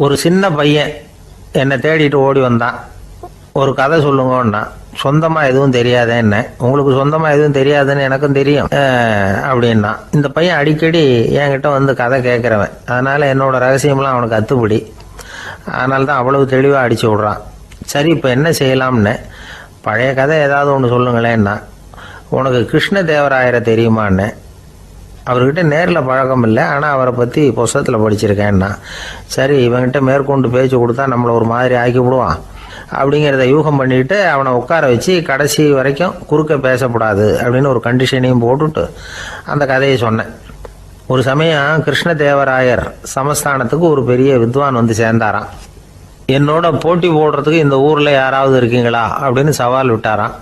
ஒரு சின்ன பையன் என்னை தேடிட்டு ஓடி வந்தான். ஒரு கதை சொல்லுங்கன்னா, சொந்தமாக எதுவும் தெரியாதே என்ன, உங்களுக்கு சொந்தமாக எதுவும் தெரியாதுன்னு எனக்கும் தெரியும் அப்படின்னா. இந்த பையன் அடிக்கடி என்கிட்ட வந்து கதை கேட்குறவன், அதனால் என்னோட ரகசியம்லாம் அவனுக்கு அத்துப்படி. அதனால தான் அவ்வளவு தெளிவாக அடித்து விட்றான். சரி, இப்போ என்ன செய்யலாம்னு, பழைய கதை ஏதாவது ஒன்று சொல்லுங்களேன்னா. உனக்கு கிருஷ்ணதேவராயரை தெரியுமான்னு. அவர்கிட்ட நேரில் பழக்கம் இல்லை, ஆனால் அவரை பற்றி புஸ்தகத்தில் படிச்சிருக்கேன்னா. சரி, இவங்கிட்ட மேற்கொண்டு பேச்சு கொடுத்தா நம்மளை ஒரு மாதிரி ஆக்கி விடுவான் அப்படிங்கிறத யூகம் பண்ணிட்டு அவனை உட்கார வச்சு கடைசி வரைக்கும் குறுக்க பேசக்கூடாது அப்படின்னு ஒரு கண்டிஷனையும் போட்டுட்டு அந்த கதையை சொன்னேன். ஒரு சமயம் கிருஷ்ணதேவராயர் சமஸ்தானத்துக்கு ஒரு பெரிய வித்வான் வந்து சேர்ந்தாராம். என்னோட போட்டி போடுறதுக்கு இந்த ஊரில் யாராவது இருக்கீங்களா அப்படின்னு சவால் விட்டாராம்.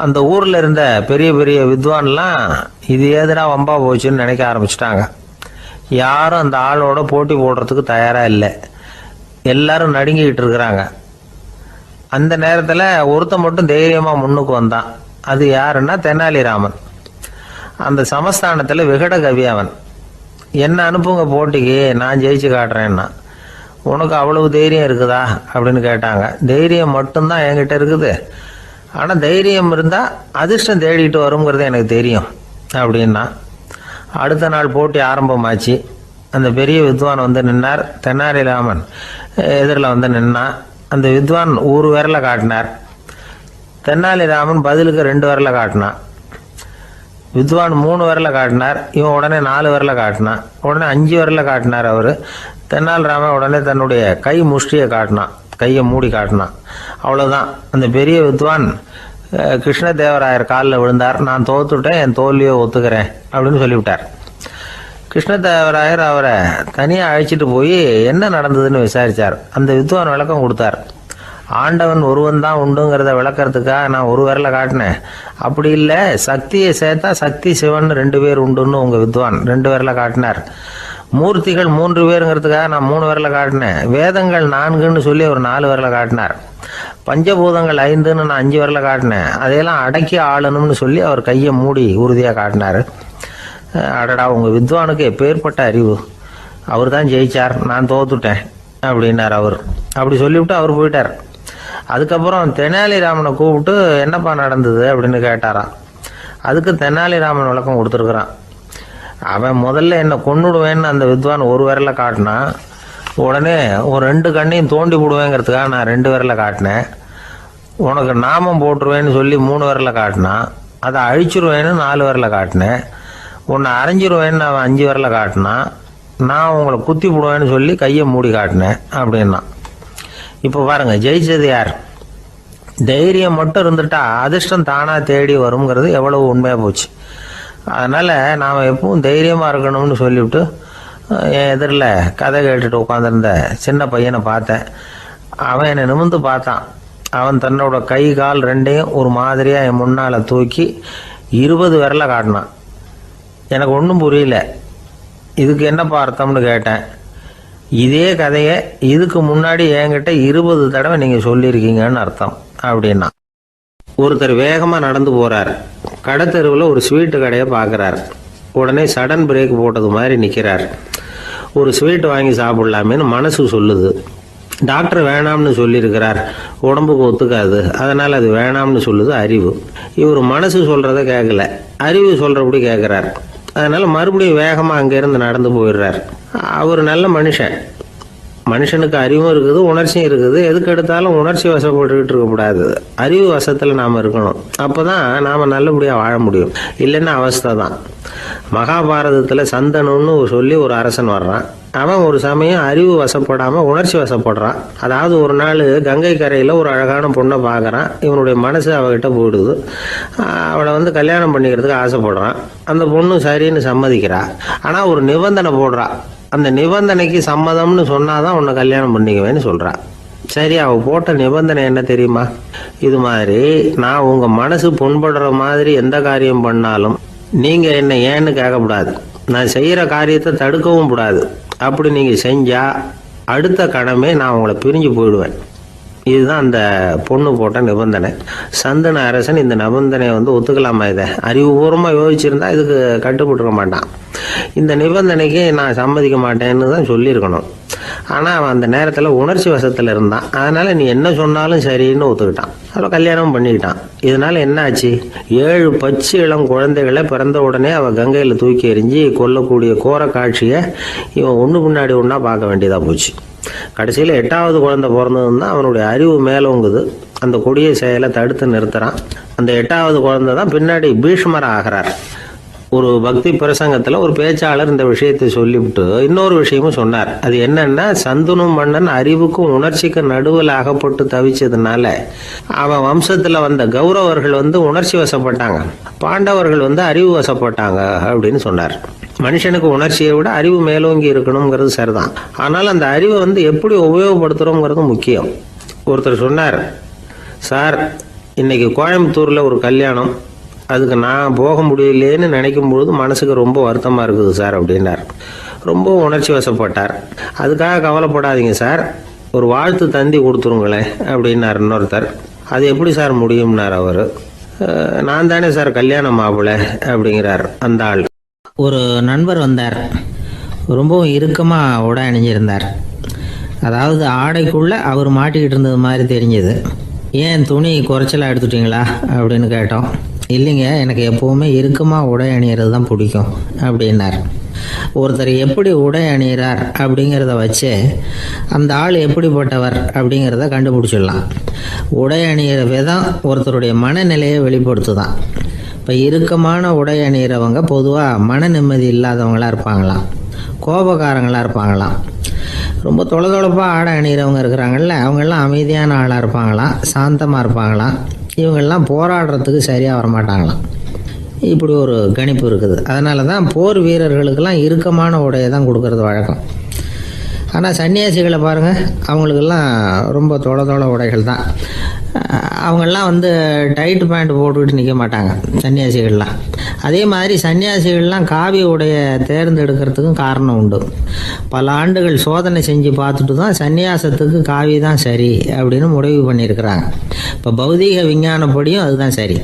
அந்த ஊரில் இருந்த பெரிய பெரிய வித்வான்லாம் இது ஏதுடா வம்பா போச்சுன்னு நினைக்க ஆரம்பிச்சிட்டாங்க. யாரும் அந்த ஆளோட போட்டி போடுறதுக்கு தயாராக இல்லை. எல்லாரும் நடுங்கிக்கிட்டு இருக்கிறாங்க. அந்த நேரத்தில் ஒருத்தன் மட்டும் தைரியமாக முன்னுக்கு வந்தான். அது யாருன்னா தெனாலிராமன். அந்த சமஸ்தானத்தில் விகட கவி அவன். என்ன அனுப்புங்க போட்டிக்கு, நான் ஜெயிச்சு காட்டுறேன்னா. உனக்கு அவ்வளவு தைரியம் இருக்குதா அப்படின்னு கேட்டாங்க. தைரியம் மட்டும்தான் என்கிட்ட இருக்குது, ஆனால் தைரியம் இருந்தால் அதிர்ஷ்டம் தேடிட்டு வருங்கிறது எனக்கு தெரியும் அப்படின்னா. அடுத்த நாள் போட்டி ஆரம்பமாச்சு. அந்த பெரிய வித்வான் வந்து நின்னார். தெனாலிராமன் எதிரில் வந்து நின்னான். அந்த வித்வான் ஒரு விரலை காட்டினார். தெனாலிராமன் பதிலுக்கு 2 விரலை காட்டினான். வித்வான் 3 விரலை காட்டினார். இவன் உடனே 4 விரலை காட்டினான். உடனே 5 விரலை காட்டினார் அவர். தெனாலிராமன் உடனே தன்னுடைய கை முஷ்டியை காட்டினான், கையை மூடி காட்டினான். அவ்வளோதான். அந்த பெரிய வித்வான் கிருஷ்ணதேவராயர் காலில் விழுந்தார். நான் தோத்துட்டேன், என் தோல்வியை ஒத்துக்கிறேன் அப்படின்னு சொல்லிவிட்டார். கிருஷ்ணதேவராயர் அவரை தனியாக அழைச்சிட்டு போய் என்ன நடந்ததுன்னு விசாரித்தார். அந்த வித்வான் விளக்கம் கொடுத்தார். ஆண்டவன் ஒருவன் தான் உண்டுங்கிறத விளக்கறதுக்காக நான் ஒரு விரலை காட்டினேன். அப்படி இல்லை, சக்தியை சேர்த்தா சக்தி சிவன் 2 பேர் உண்டுன்னு உங்கள் வித்வான் 2 விரலை காட்டினார். மூர்த்திகள் 3 பேருங்கிறதுக்காக நான் 3 விரலை காட்டினேன். வேதங்கள் 4ன்னு சொல்லி ஒரு 4 விரலை காட்டினார். பஞ்சபூதங்கள் 5ன்னு நான் 5 விரலை காட்டினேன். அதையெல்லாம் அடக்கி ஆளணும்னு சொல்லி அவர் கையை மூடி உறுதியாக காட்டினார். அடடா, உங்கள் வித்வானுக்கு எப்பேற்பட்ட அறிவு! அவர் தான் ஜெயிச்சார், நான் தோத்துட்டேன் அப்படின்னார் அவர். அப்படி சொல்லிவிட்டு அவர் போயிட்டார். அதுக்கப்புறம் தெனாலிராமனை கூப்பிட்டு என்னப்பா நடந்தது அப்படின்னு கேட்டாராம். அதுக்கு தெனாலிராமன் விளக்கம் கொடுத்துருக்குறான். அவன் முதல்ல என்னை கொன்னுடுவேன்னு அந்த வித்வான் ஒரு விரலை காட்டினான். உடனே ஒரு 2 கண்ணையும் தோண்டி விடுவேங்கிறதுக்காக நான் 2 விரலை காட்டினேன். உனக்கு நாமம் போட்டுருவேன்னு சொல்லி 3 விரலை காட்டினான். அதை அழிச்சிருவேன்னு 4 விரலை காட்டினேன். உன்னை அரைஞ்சிருவேன்னு அவன் 5 விரலை காட்டினான். நான் உங்களை குத்தி விடுவேன்னு சொல்லி கையை மூடி காட்டினேன் அப்படின்னா. இப்போ பாருங்க, ஜெயிச்சது யார்? தைரியம் மட்டும் இருந்துட்டா அதிர்ஷ்டம் தானா தேடி வருங்கிறது எவ்வளவு உண்மையாக போச்சு. அதனால் நாம் எப்பவும் தைரியமாக இருக்கணும்னு சொல்லிவிட்டு என் எதிரில் கதை கேட்டுட்டு உட்காந்துருந்த சின்ன பையனை பார்த்தேன். அவன் என்னை நிமிர்ந்து பார்த்தான். அவன் தன்னோட கை கால் 2ஐயும் ஒரு மாதிரியாக என் முன்னால் தூக்கி 20 விரலை காட்டினான். எனக்கு ஒன்றும் புரியல. இதுக்கு என்னப்பா அர்த்தம்னு கேட்டேன். இதே கதையை இதுக்கு முன்னாடி என்கிட்ட 20 தடவை நீங்கள் சொல்லியிருக்கீங்கன்னு அர்த்தம் அப்படின்னா. ஒருத்தர் வேகமாக நடந்து போகிறார். கடத்தெருவில் ஒரு ஸ்வீட்டு கடையை பார்க்குறார். உடனே சடன் பிரேக் போட்டது மாதிரி நிற்கிறார். ஒரு ஸ்வீட் வாங்கி சாப்பிட்லாமேன்னு மனசு சொல்லுது. டாக்டர் வேணாம்னு சொல்லியிருக்கிறார், உடம்புக்கு ஒத்துக்காது, அதனால் அது வேணாம்னு சொல்லுது அறிவு. இவர் மனசு சொல்கிறத கேட்கல, அறிவு சொல்கிறபடி கேட்குறார். அதனால் மறுபடியும் வேகமாக அங்கேருந்து நடந்து போயிடுறார். அவர் நல்ல மனுஷன். மனுஷனுக்கு அறிவும் இருக்குது, உணர்ச்சியும் இருக்குது. எதுக்கு எடுத்தாலும் உணர்ச்சி வசப்பட்டுக்கிட்டு இருக்கக்கூடாது, அறிவு வசத்தில் நாம் இருக்கணும். அப்போ தான் நாம் நல்லபடியாக வாழ முடியும். இல்லைன்னா அவஸ்தை தான். மகாபாரதத்தில் சந்தனுன்னு சொல்லி ஒரு அரசன் வர்றான். அவன் ஒரு சமயம் அறிவு வசப்படாமல் உணர்ச்சி வசப்படுறான். அதாவது ஒரு நாள் கங்கை கரையில் ஒரு அழகான பொண்ணை பார்க்குறான். இவனுடைய மனசு அவகிட்ட போயிடுது. அவளை வந்து கல்யாணம் பண்ணிக்கிறதுக்கு ஆசைப்படுறான். அந்த பொண்ணு சரின்னு சம்மதிக்கிறா. ஆனால் ஒரு நிபந்தனை போடுறா. அந்த நிபந்தனைக்கு சம்மதம்னு சொன்னாதான் உன்னை கல்யாணம் பண்ணிக்குவேன்னு சொல்கிறா. சரி, அவள் போட்ட நிபந்தனை என்ன தெரியுமா? இது மாதிரி, நான் உங்கள் மனசு புண்படுற மாதிரி எந்த காரியம் பண்ணாலும் நீங்கள் என்னை ஏன்னு கேட்கக்கூடாது, நான் செய்கிற காரியத்தை தடுக்கவும் கூடாது. அப்படி நீங்கள் செஞ்சால் அடுத்த கடமை நான் உங்களை பிரிஞ்சு போயிடுவேன். இதுதான் அந்த பொண்ணு போட்ட நிபந்தனை. சந்தன அரசன் இந்த நிபந்தனையை வந்து ஒத்துக்கலாமா? இதை அறிவுபூர்வமாக யோசிச்சிருந்தா இதுக்கு கட்டுப்பட்டுருக்க மாட்டான். இந்த நிபந்தனைக்கு நான் சம்மதிக்க மாட்டேன்னு தான் சொல்லியிருக்கணும். ஆனால் அவன் அந்த நேரத்தில் உணர்ச்சி வசத்தில் இருந்தான். அதனால் நீ என்ன சொன்னாலும் சரின்னு ஒத்துக்கிட்டான். அப்புறம் கல்யாணம் பண்ணிக்கிட்டான். இதனால என்ன ஆச்சு? 7 பச்சை இளம் குழந்தைகளை பிறந்த உடனே அவள் கங்கையில் தூக்கி எறிஞ்சி கொல்லக்கூடிய கோர காட்சியை இவன் ஒன்று பின்னாடி ஒன்றா பார்க்க வேண்டியதாக போச்சு. கடைசியில் 8வது குழந்தை பிறந்ததுன்னு தான் அவனுடைய அறிவு மேலோங்குது. அந்த கொடிய செயலை தடுத்து நிறுத்துறான். அந்த 8வது குழந்தை தான் பின்னாடி பீஷ்மர் ஆகிறார். ஒரு பக்தி பிரசங்கத்தில் ஒரு பேச்சாளர் இந்த விஷயத்தை சொல்லிவிட்டு இன்னொரு விஷயமும் சொன்னார். அது என்னன்னா, சந்துனு மன்னன் அறிவுக்கும் உணர்ச்சிக்கும் நடுவில் அகப்பட்டு தவிச்சதுனால அவன் வம்சத்தில் வந்த கௌரவர்கள் உணர்ச்சி வசப்பட்டாங்க, பாண்டவர்கள் அறிவு வசப்பட்டாங்க அப்படின்னு சொன்னார். மனுஷனுக்கு உணர்ச்சியை விட அறிவு மேலோங்கி இருக்கணுங்கிறது சரிதான். ஆனால் அந்த அறிவை எப்படி உபயோகப்படுத்துகிறோங்கிறது முக்கியம். ஒருத்தர் சொன்னார், சார் இன்னைக்கு கோயம்புத்தூரில் ஒரு கல்யாணம், அதுக்கு நான் போக முடியலேன்னு நினைக்கும் பொழுது மனசுக்கு ரொம்ப வருத்தமாக இருக்குது சார் அப்படின்னார். ரொம்ப உணர்ச்சி வசப்பட்டார். அதுக்காக கவலைப்படாதீங்க சார், ஒரு வாழ்த்து தந்தி கொடுத்துருங்களேன் அப்படின்னார் இன்னொருத்தர். அது எப்படி சார் முடியும்னார் அவர். நான் தானே சார் கல்யாண மாப்பிள்ளை அப்படிங்கிறார் அந்த ஆள். ஒரு நண்பர் வந்தார். ரொம்பவும் இறுக்கமாக உடை அணிஞ்சிருந்தார். அதாவது ஆடைக்குள்ளே அவர் மாட்டிக்கிட்டு இருந்தது மாதிரி தெரிஞ்சது. ஏன் துணி குறைச்சலாக எடுத்துட்டிங்களா அப்படின்னு கேட்டோம். இல்லைங்க, எனக்கு எப்போவுமே இறுக்கமாக உடை அணிகிறது தான் பிடிக்கும் அப்படின்னார். ஒருத்தர் எப்படி உடை அணிகிறார் அப்படிங்கிறத வச்சு அந்த ஆள் எப்படிப்பட்டவர் அப்படிங்கிறத கண்டுபிடிச்சிடலாம். உடை அணிகிற விதம் ஒருத்தருடைய மனநிலையை வெளிப்படுத்துதான். இப்போ இறுக்கமான உடை அணிகிறவங்க பொதுவாக மன நிம்மதி இல்லாதவங்களாக இருப்பாங்களாம், கோபக்காரங்களாக இருப்பாங்களாம். ரொம்ப தொலைதொலைப்பாக ஆடை அணிகிறவங்க இருக்கிறாங்கல்ல, அவங்கெல்லாம் அமைதியான ஆளாக இருப்பாங்களாம், சாந்தமாக இருப்பாங்களாம். இவங்கெல்லாம் போராடுறதுக்கு சரியாக வரமாட்டாங்களாம். இப்படி ஒரு கணிப்பு இருக்குது. அதனால தான் போர் வீரர்களுக்கெல்லாம் இறுக்கமான உடையை தான் கொடுக்கறது வழக்கம். ஆனால் சன்னியாசிகளை பாருங்கள், அவங்களுக்கெல்லாம் ரொம்ப தொலை உடைகள் தான். அவங்கெல்லாம் டைட் பேண்ட் போட்டுக்கிட்டு நிற்க மாட்டாங்க சன்னியாசிகள்லாம். அதே மாதிரி சன்னியாசிகள்லாம் காவி உடைய தேர்ந்தெடுக்கிறதுக்கும் காரணம் உண்டு. பல ஆண்டுகள் சோதனை செஞ்சு பார்த்துட்டு தான் சன்னியாசத்துக்கு காவி தான் சரி அப்படின்னு முடிவு பண்ணியிருக்கிறாங்க. இப்போ பௌதீக விஞ்ஞானப்படியும் அதுதான் சரி.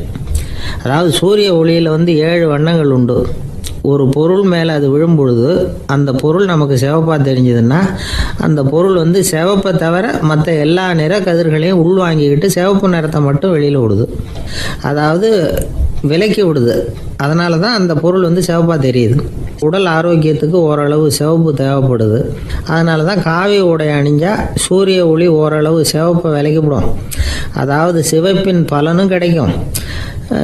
அதாவது சூரிய ஒளியில் 7 வண்ணங்கள் உண்டு. ஒரு பொருள் மேலே அது விழும்பொழுது அந்த பொருள் நமக்கு சிவப்பாக தெரிஞ்சதுன்னா அந்த பொருள் சிவப்பை தவிர மற்ற எல்லா நிற கதிர்களையும் உள்வாங்கிக்கிட்டு சிவப்பு நிறத்தை மட்டும் வெளியில் விடுது. அதாவது விலக்கி விடுது. அதனால தான் அந்த பொருள் சிவப்பாக தெரியுது. உடல் ஆரோக்கியத்துக்கு ஓரளவு சிவப்பு தேவைப்படுது. அதனால தான் காவி உடை அணிஞ்சால் சூரிய ஒளி ஓரளவு சிவப்பை விலக்கிவிடும். அதாவது சிவப்பின் பலனும் கிடைக்கும்,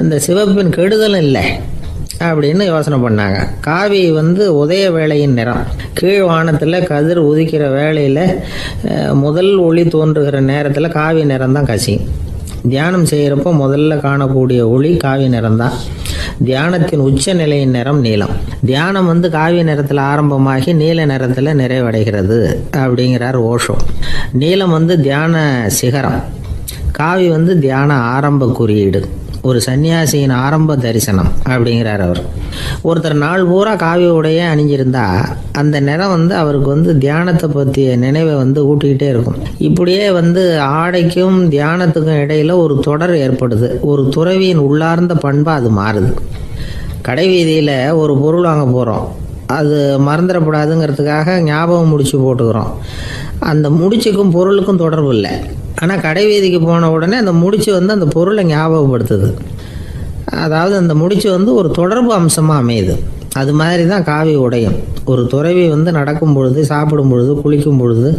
இந்த சிவப்பின் கெடுதலும் இல்லை அப்படின்னு யோசனை பண்ணாங்க. காவி உதய வேளையின் நிறம். கீழ் வானத்தில் கதிர் உதிக்கிற வேளையில் முதல் ஒளி தோன்றுகிற நேரத்தில் காவி நிறம் தான் கசியும். தியானம் செய்கிறப்போ முதல்ல காணக்கூடிய ஒளி காவி நிறம்தான். தியானத்தின் உச்ச நிலையின் நிறம் நீலம். தியானம் காவி நிறத்தில் ஆரம்பமாகி நீல நிறத்தில் நிறைவடைகிறது அப்படிங்கிறார் ஓஷோ. நீலம் தியான சிகரம், காவி தியான ஆரம்ப குறியீடு, ஒரு சன்னியாசியின் ஆரம்ப தரிசனம் அப்படிங்கிறார் அவர். ஒருத்தர் நாள் பூரா காவி உடைய அணிஞ்சிருந்தா அந்த நிறம் அவருக்கு தியானத்தை பற்றிய நினைவை ஊட்டிக்கிட்டே இருக்கும். இப்படியே ஆடைக்கும் தியானத்துக்கும் இடையில ஒரு தொடர் ஏற்படுது. ஒரு துறவியின் உள்ளார்ந்த பண்பாக அது மாறுது. கடை வீதியில் ஒரு பொருள் வாங்க போகிறோம், அது மறந்துடக்கூடாதுங்கிறதுக்காக ஞாபகம் முடிச்சு போட்டுக்கிறோம். அந்த முடிச்சுக்கும் பொருளுக்கும் தொடர்பு இல்லை. ஆனால் கடை வீதிக்கு போன உடனே அந்த முடிச்சு அந்த பொருளை ஞாபகப்படுத்துது. அதாவது அந்த முடிச்சு ஒரு தொடர்பு அம்சமாக அமையுது. அது மாதிரி தான் காவி உடையும். ஒரு துறவி நடக்கும் பொழுது, சாப்பிடும் பொழுது, குளிக்கும் பொழுது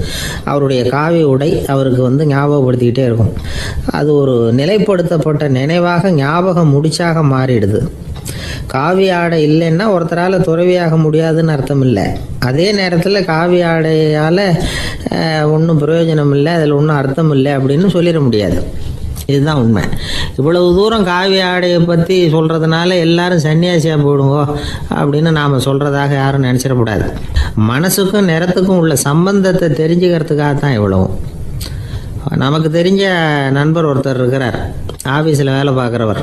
அவருடைய காவி உடை அவருக்கு ஞாபகப்படுத்திக்கிட்டே இருக்கும். அது ஒரு நிலைப்படுத்தப்பட்ட நினைவாக ஞாபகம் முடிச்சாக மாறிடுது. காவி ஆடை இல்லைன்னா ஒருத்தரால் துறவியாக முடியாதுன்னு அர்த்தம் இல்லை. அதே நேரத்தில் காவி ஆடையால் ஒன்றும் பிரயோஜனம் இல்லை, அதில் ஒன்றும் அர்த்தம் இல்லை அப்படின்னு சொல்லிட முடியாது. இதுதான் உண்மை. இவ்வளவு தூரம் காவி ஆடையை பற்றி சொல்கிறதுனால எல்லாரும் சன்னியாசியாக போயிடுங்கோ அப்படின்னு நாம் சொல்கிறதாக யாரும் நினச்சிடக்கூடாது. மனசுக்கும் நிறத்துக்கும் உள்ள சம்பந்தத்தை தெரிஞ்சுக்கிறதுக்காக தான் இவ்வளவும். நமக்கு தெரிஞ்ச நண்பர் ஒருத்தர் இருக்கிறார், ஆஃபீஸில் வேலை பார்க்குறவர்.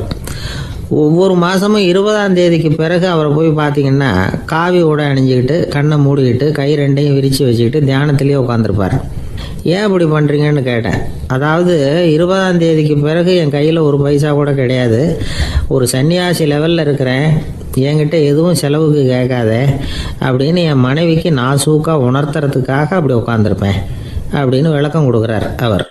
ஒவ்வொரு மாதமும் 20ஆம் தேதிக்கு பிறகு அவரை போய் பார்த்தீங்கன்னா காவி உடை அணிஞ்சிக்கிட்டு, கண்ணை மூடிக்கிட்டு, கை ரெண்டையும் விரித்து வச்சுக்கிட்டு தியானத்திலே உட்காந்துருப்பார். ஏன் இப்படி பண்ணுறீங்கன்னு கேட்டேன். அதாவது 20ஆம் தேதிக்கு பிறகு என் கையில் ஒரு பைசா கூட கிடையாது, ஒரு சன்னியாசி லெவலில் இருக்கிறேன், என்கிட்ட எதுவும் செலவுக்கு கேட்காத அப்படின்னு என் மனைவிக்கு நாசூக்காக உணர்த்துறதுக்காக அப்படி உட்காந்துருப்பேன் அப்படின்னு விளக்கம் கொடுக்குறார் அவர்.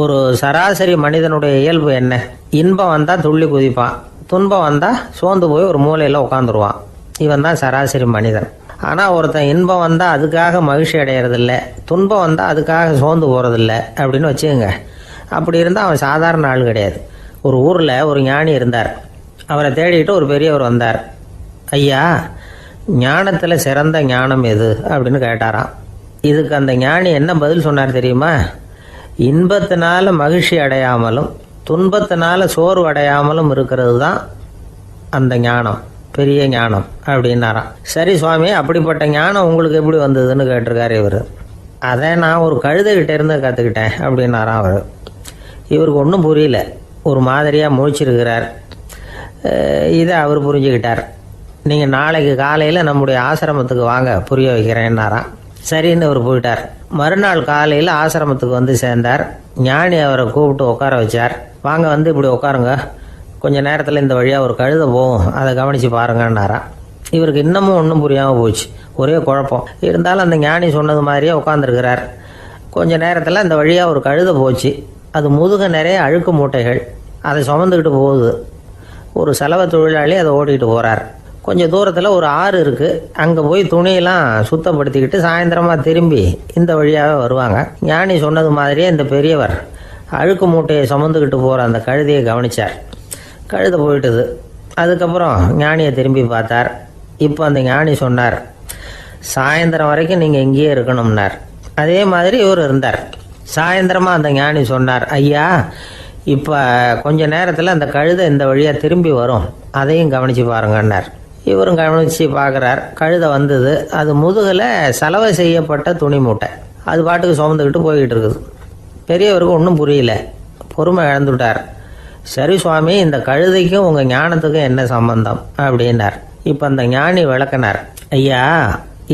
ஒரு சராசரி மனிதனுடைய இயல்பு என்ன? இன்பம் வந்தால் துள்ளி குதிப்பான், துன்பம் வந்தால் சோர்ந்து போய் ஒரு மூலையில் உட்காந்துருவான். இவன் தான் சராசரி மனிதன். ஆனால் ஒருத்தன் இன்பம் வந்தால் அதுக்காக மகிழ்ச்சி அடையிறதில்ல, துன்பம் வந்தால் அதுக்காக சோர்ந்து போகிறதில்ல அப்படின்னு வச்சுக்கோங்க. அப்படி இருந்தால் அவன் சாதாரண ஆள் கிடையாது. ஒரு ஊரில் ஒரு ஞானி இருந்தார். அவரை தேடிட்டு ஒரு பெரியவர் வந்தார். ஐயா, ஞானத்தில் சிறந்த ஞானம் எது அப்படின்னு கேட்டாராம். இதுக்கு அந்த ஞானி என்ன பதில் சொன்னார் தெரியுமா? இன்பத்தினால மகிழ்ச்சி அடையாமலும் துன்பத்தினால சோர்வு அடையாமலும் இருக்கிறது தான் அந்த ஞானம், பெரிய ஞானம் அப்படின்னாராம். சரி சுவாமி, அப்படிப்பட்ட ஞானம் உங்களுக்கு எப்படி வந்ததுன்னு கேட்டிருக்காரு இவர். அதை நான் ஒரு கழுதைகிட்ட இருந்து கற்றுக்கிட்டேன் அப்படின்னாராம் அவர். இவருக்கு ஒன்றும் புரியல, ஒரு மாதிரியாக முழிச்சிருக்கிறார். இதை அவர் புரிஞ்சுக்கிட்டார். நீங்கள் நாளைக்கு காலையில் நம்முடைய ஆசிரமத்துக்கு வாங்க, புரிய வைக்கிறேன்னாராம். சரின்னு அவர் போயிட்டார். மறுநாள் காலையில் ஆசிரமத்துக்கு வந்து சேர்ந்தார். ஞானி அவரை கூப்பிட்டு உட்கார வச்சார். வாங்க, வந்து இப்படி உட்காருங்க, கொஞ்ச நேரத்தில் இந்த வழியாக ஒரு கழுதை போகும், அதை கவனித்து பாருங்கன்னாராம். இவருக்கு இன்னமும் ஒன்றும் புரியாமல் போச்சு, ஒரே குழப்பம். இருந்தாலும் அந்த ஞானி சொன்னது மாதிரியே உட்காந்துருக்கிறார். கொஞ்ச நேரத்தில் இந்த வழியாக ஒரு கழுதை போச்சு. அது முதுக நிறைய அழுக்கு மூட்டைகள், அதை சுமந்துக்கிட்டு போகுது. ஒரு செலவு தொழிலாளி அதை ஓட்டிகிட்டு போகிறார். கொஞ்சம் தூரத்தில் ஒரு ஆறு இருக்குது, அங்கே போய் துணியெல்லாம் சுத்தப்படுத்திக்கிட்டு சாயந்தரமாக திரும்பி இந்த வழியாக வருவாங்க. ஞானி சொன்னது மாதிரியே இந்த பெரியவர் அழுக்கு மூட்டையை சுமந்துக்கிட்டு போகிற அந்த கழுதையை கவனித்தார். கழுதை போயிட்டுது. அதுக்கப்புறம் ஞானியை திரும்பி பார்த்தார். இப்போ அந்த ஞானி சொன்னார், சாயந்தரம் வரைக்கும் நீங்கள் இங்கேயே இருக்கணும்னார். அதே மாதிரி இவர் இருந்தார். சாயந்தரமாக அந்த ஞானி சொன்னார், ஐயா, இப்போ கொஞ்ச நேரத்தில் அந்த கழுதை இந்த வழியாக திரும்பி வரும், அதையும் கவனித்து பாருங்கன்னார். இவரும் கவனித்து பார்க்குறார். கழுதை வந்தது. அது முதுகில் சலவை செய்யப்பட்ட துணி மூட்டை, அது பாட்டுக்கு சுமந்துக்கிட்டு போய்கிட்டு இருக்குது. பெரியவருக்கு ஒன்றும் புரியல, பொறுமை இழந்துவிட்டார். சரி சுவாமி, இந்த கழுதைக்கும் உங்கள் ஞானத்துக்கும் என்ன சம்பந்தம் அப்படின்னார். இப்போ அந்த ஞானி விளக்கினார். ஐயா,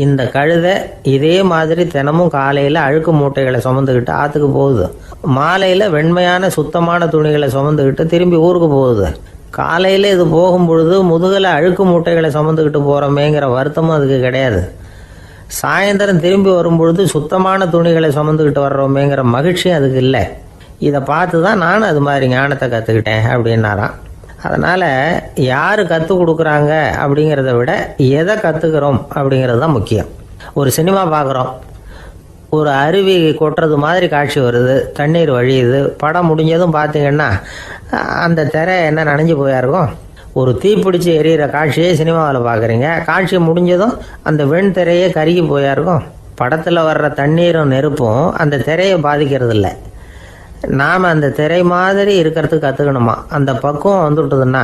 இந்த கழுதை இதே மாதிரி தினமும் காலையில் அழுக்கு மூட்டைகளை சுமந்துக்கிட்டு ஆற்றுக்கு போகுது, மாலையில் வெண்மையான சுத்தமான துணிகளை சுமந்துக்கிட்டு திரும்பி ஊருக்கு போகுது. காலையில் இது போகும் பொழுது முதுகில் அழுக்கு மூட்டைகளை சுமந்துக்கிட்டு போகிறோமேங்கிற வருத்தமும் அதுக்கு கிடையாது. சாயந்தரம் திரும்பி வரும்பொழுது சுத்தமான துணிகளை சுமந்துக்கிட்டு வர்றோமேங்கிற மகிழ்ச்சியும் அதுக்கு இல்லை. இதை பார்த்து தான் நானும் அது மாதிரி ஞானத்தை கற்றுக்கிட்டேன் அப்படின்னாராம். அதனால் யார் கற்றுக் கொடுக்குறாங்க அப்படிங்கிறத விட எதை கற்றுக்கிறோம் அப்படிங்கிறது தான் முக்கியம். ஒரு சினிமா பார்க்குறோம், ஒரு அருவி கொட்டுறது மாதிரி காட்சி வருது, தண்ணீர் வழியுது. படம் முடிஞ்சதும் பார்த்தீங்கன்னா அந்த திரை என்ன நனைஞ்சு போயாருக்கும். ஒரு தீப்பிடிச்சு எரியிற காட்சியே சினிமாவில் பார்க்குறீங்க, காட்சி முடிஞ்சதும் அந்த வெண் திரையே கருகி போயாருக்கும். படத்தில் வர்ற தண்ணீரும் நெருப்பும் அந்த திரையை பாதிக்கிறது இல்லை. நாம் அந்த திரை மாதிரி இருக்கிறதுக்கு கற்றுக்கணுமா. அந்த பக்குவம் வந்துவிட்டதுன்னா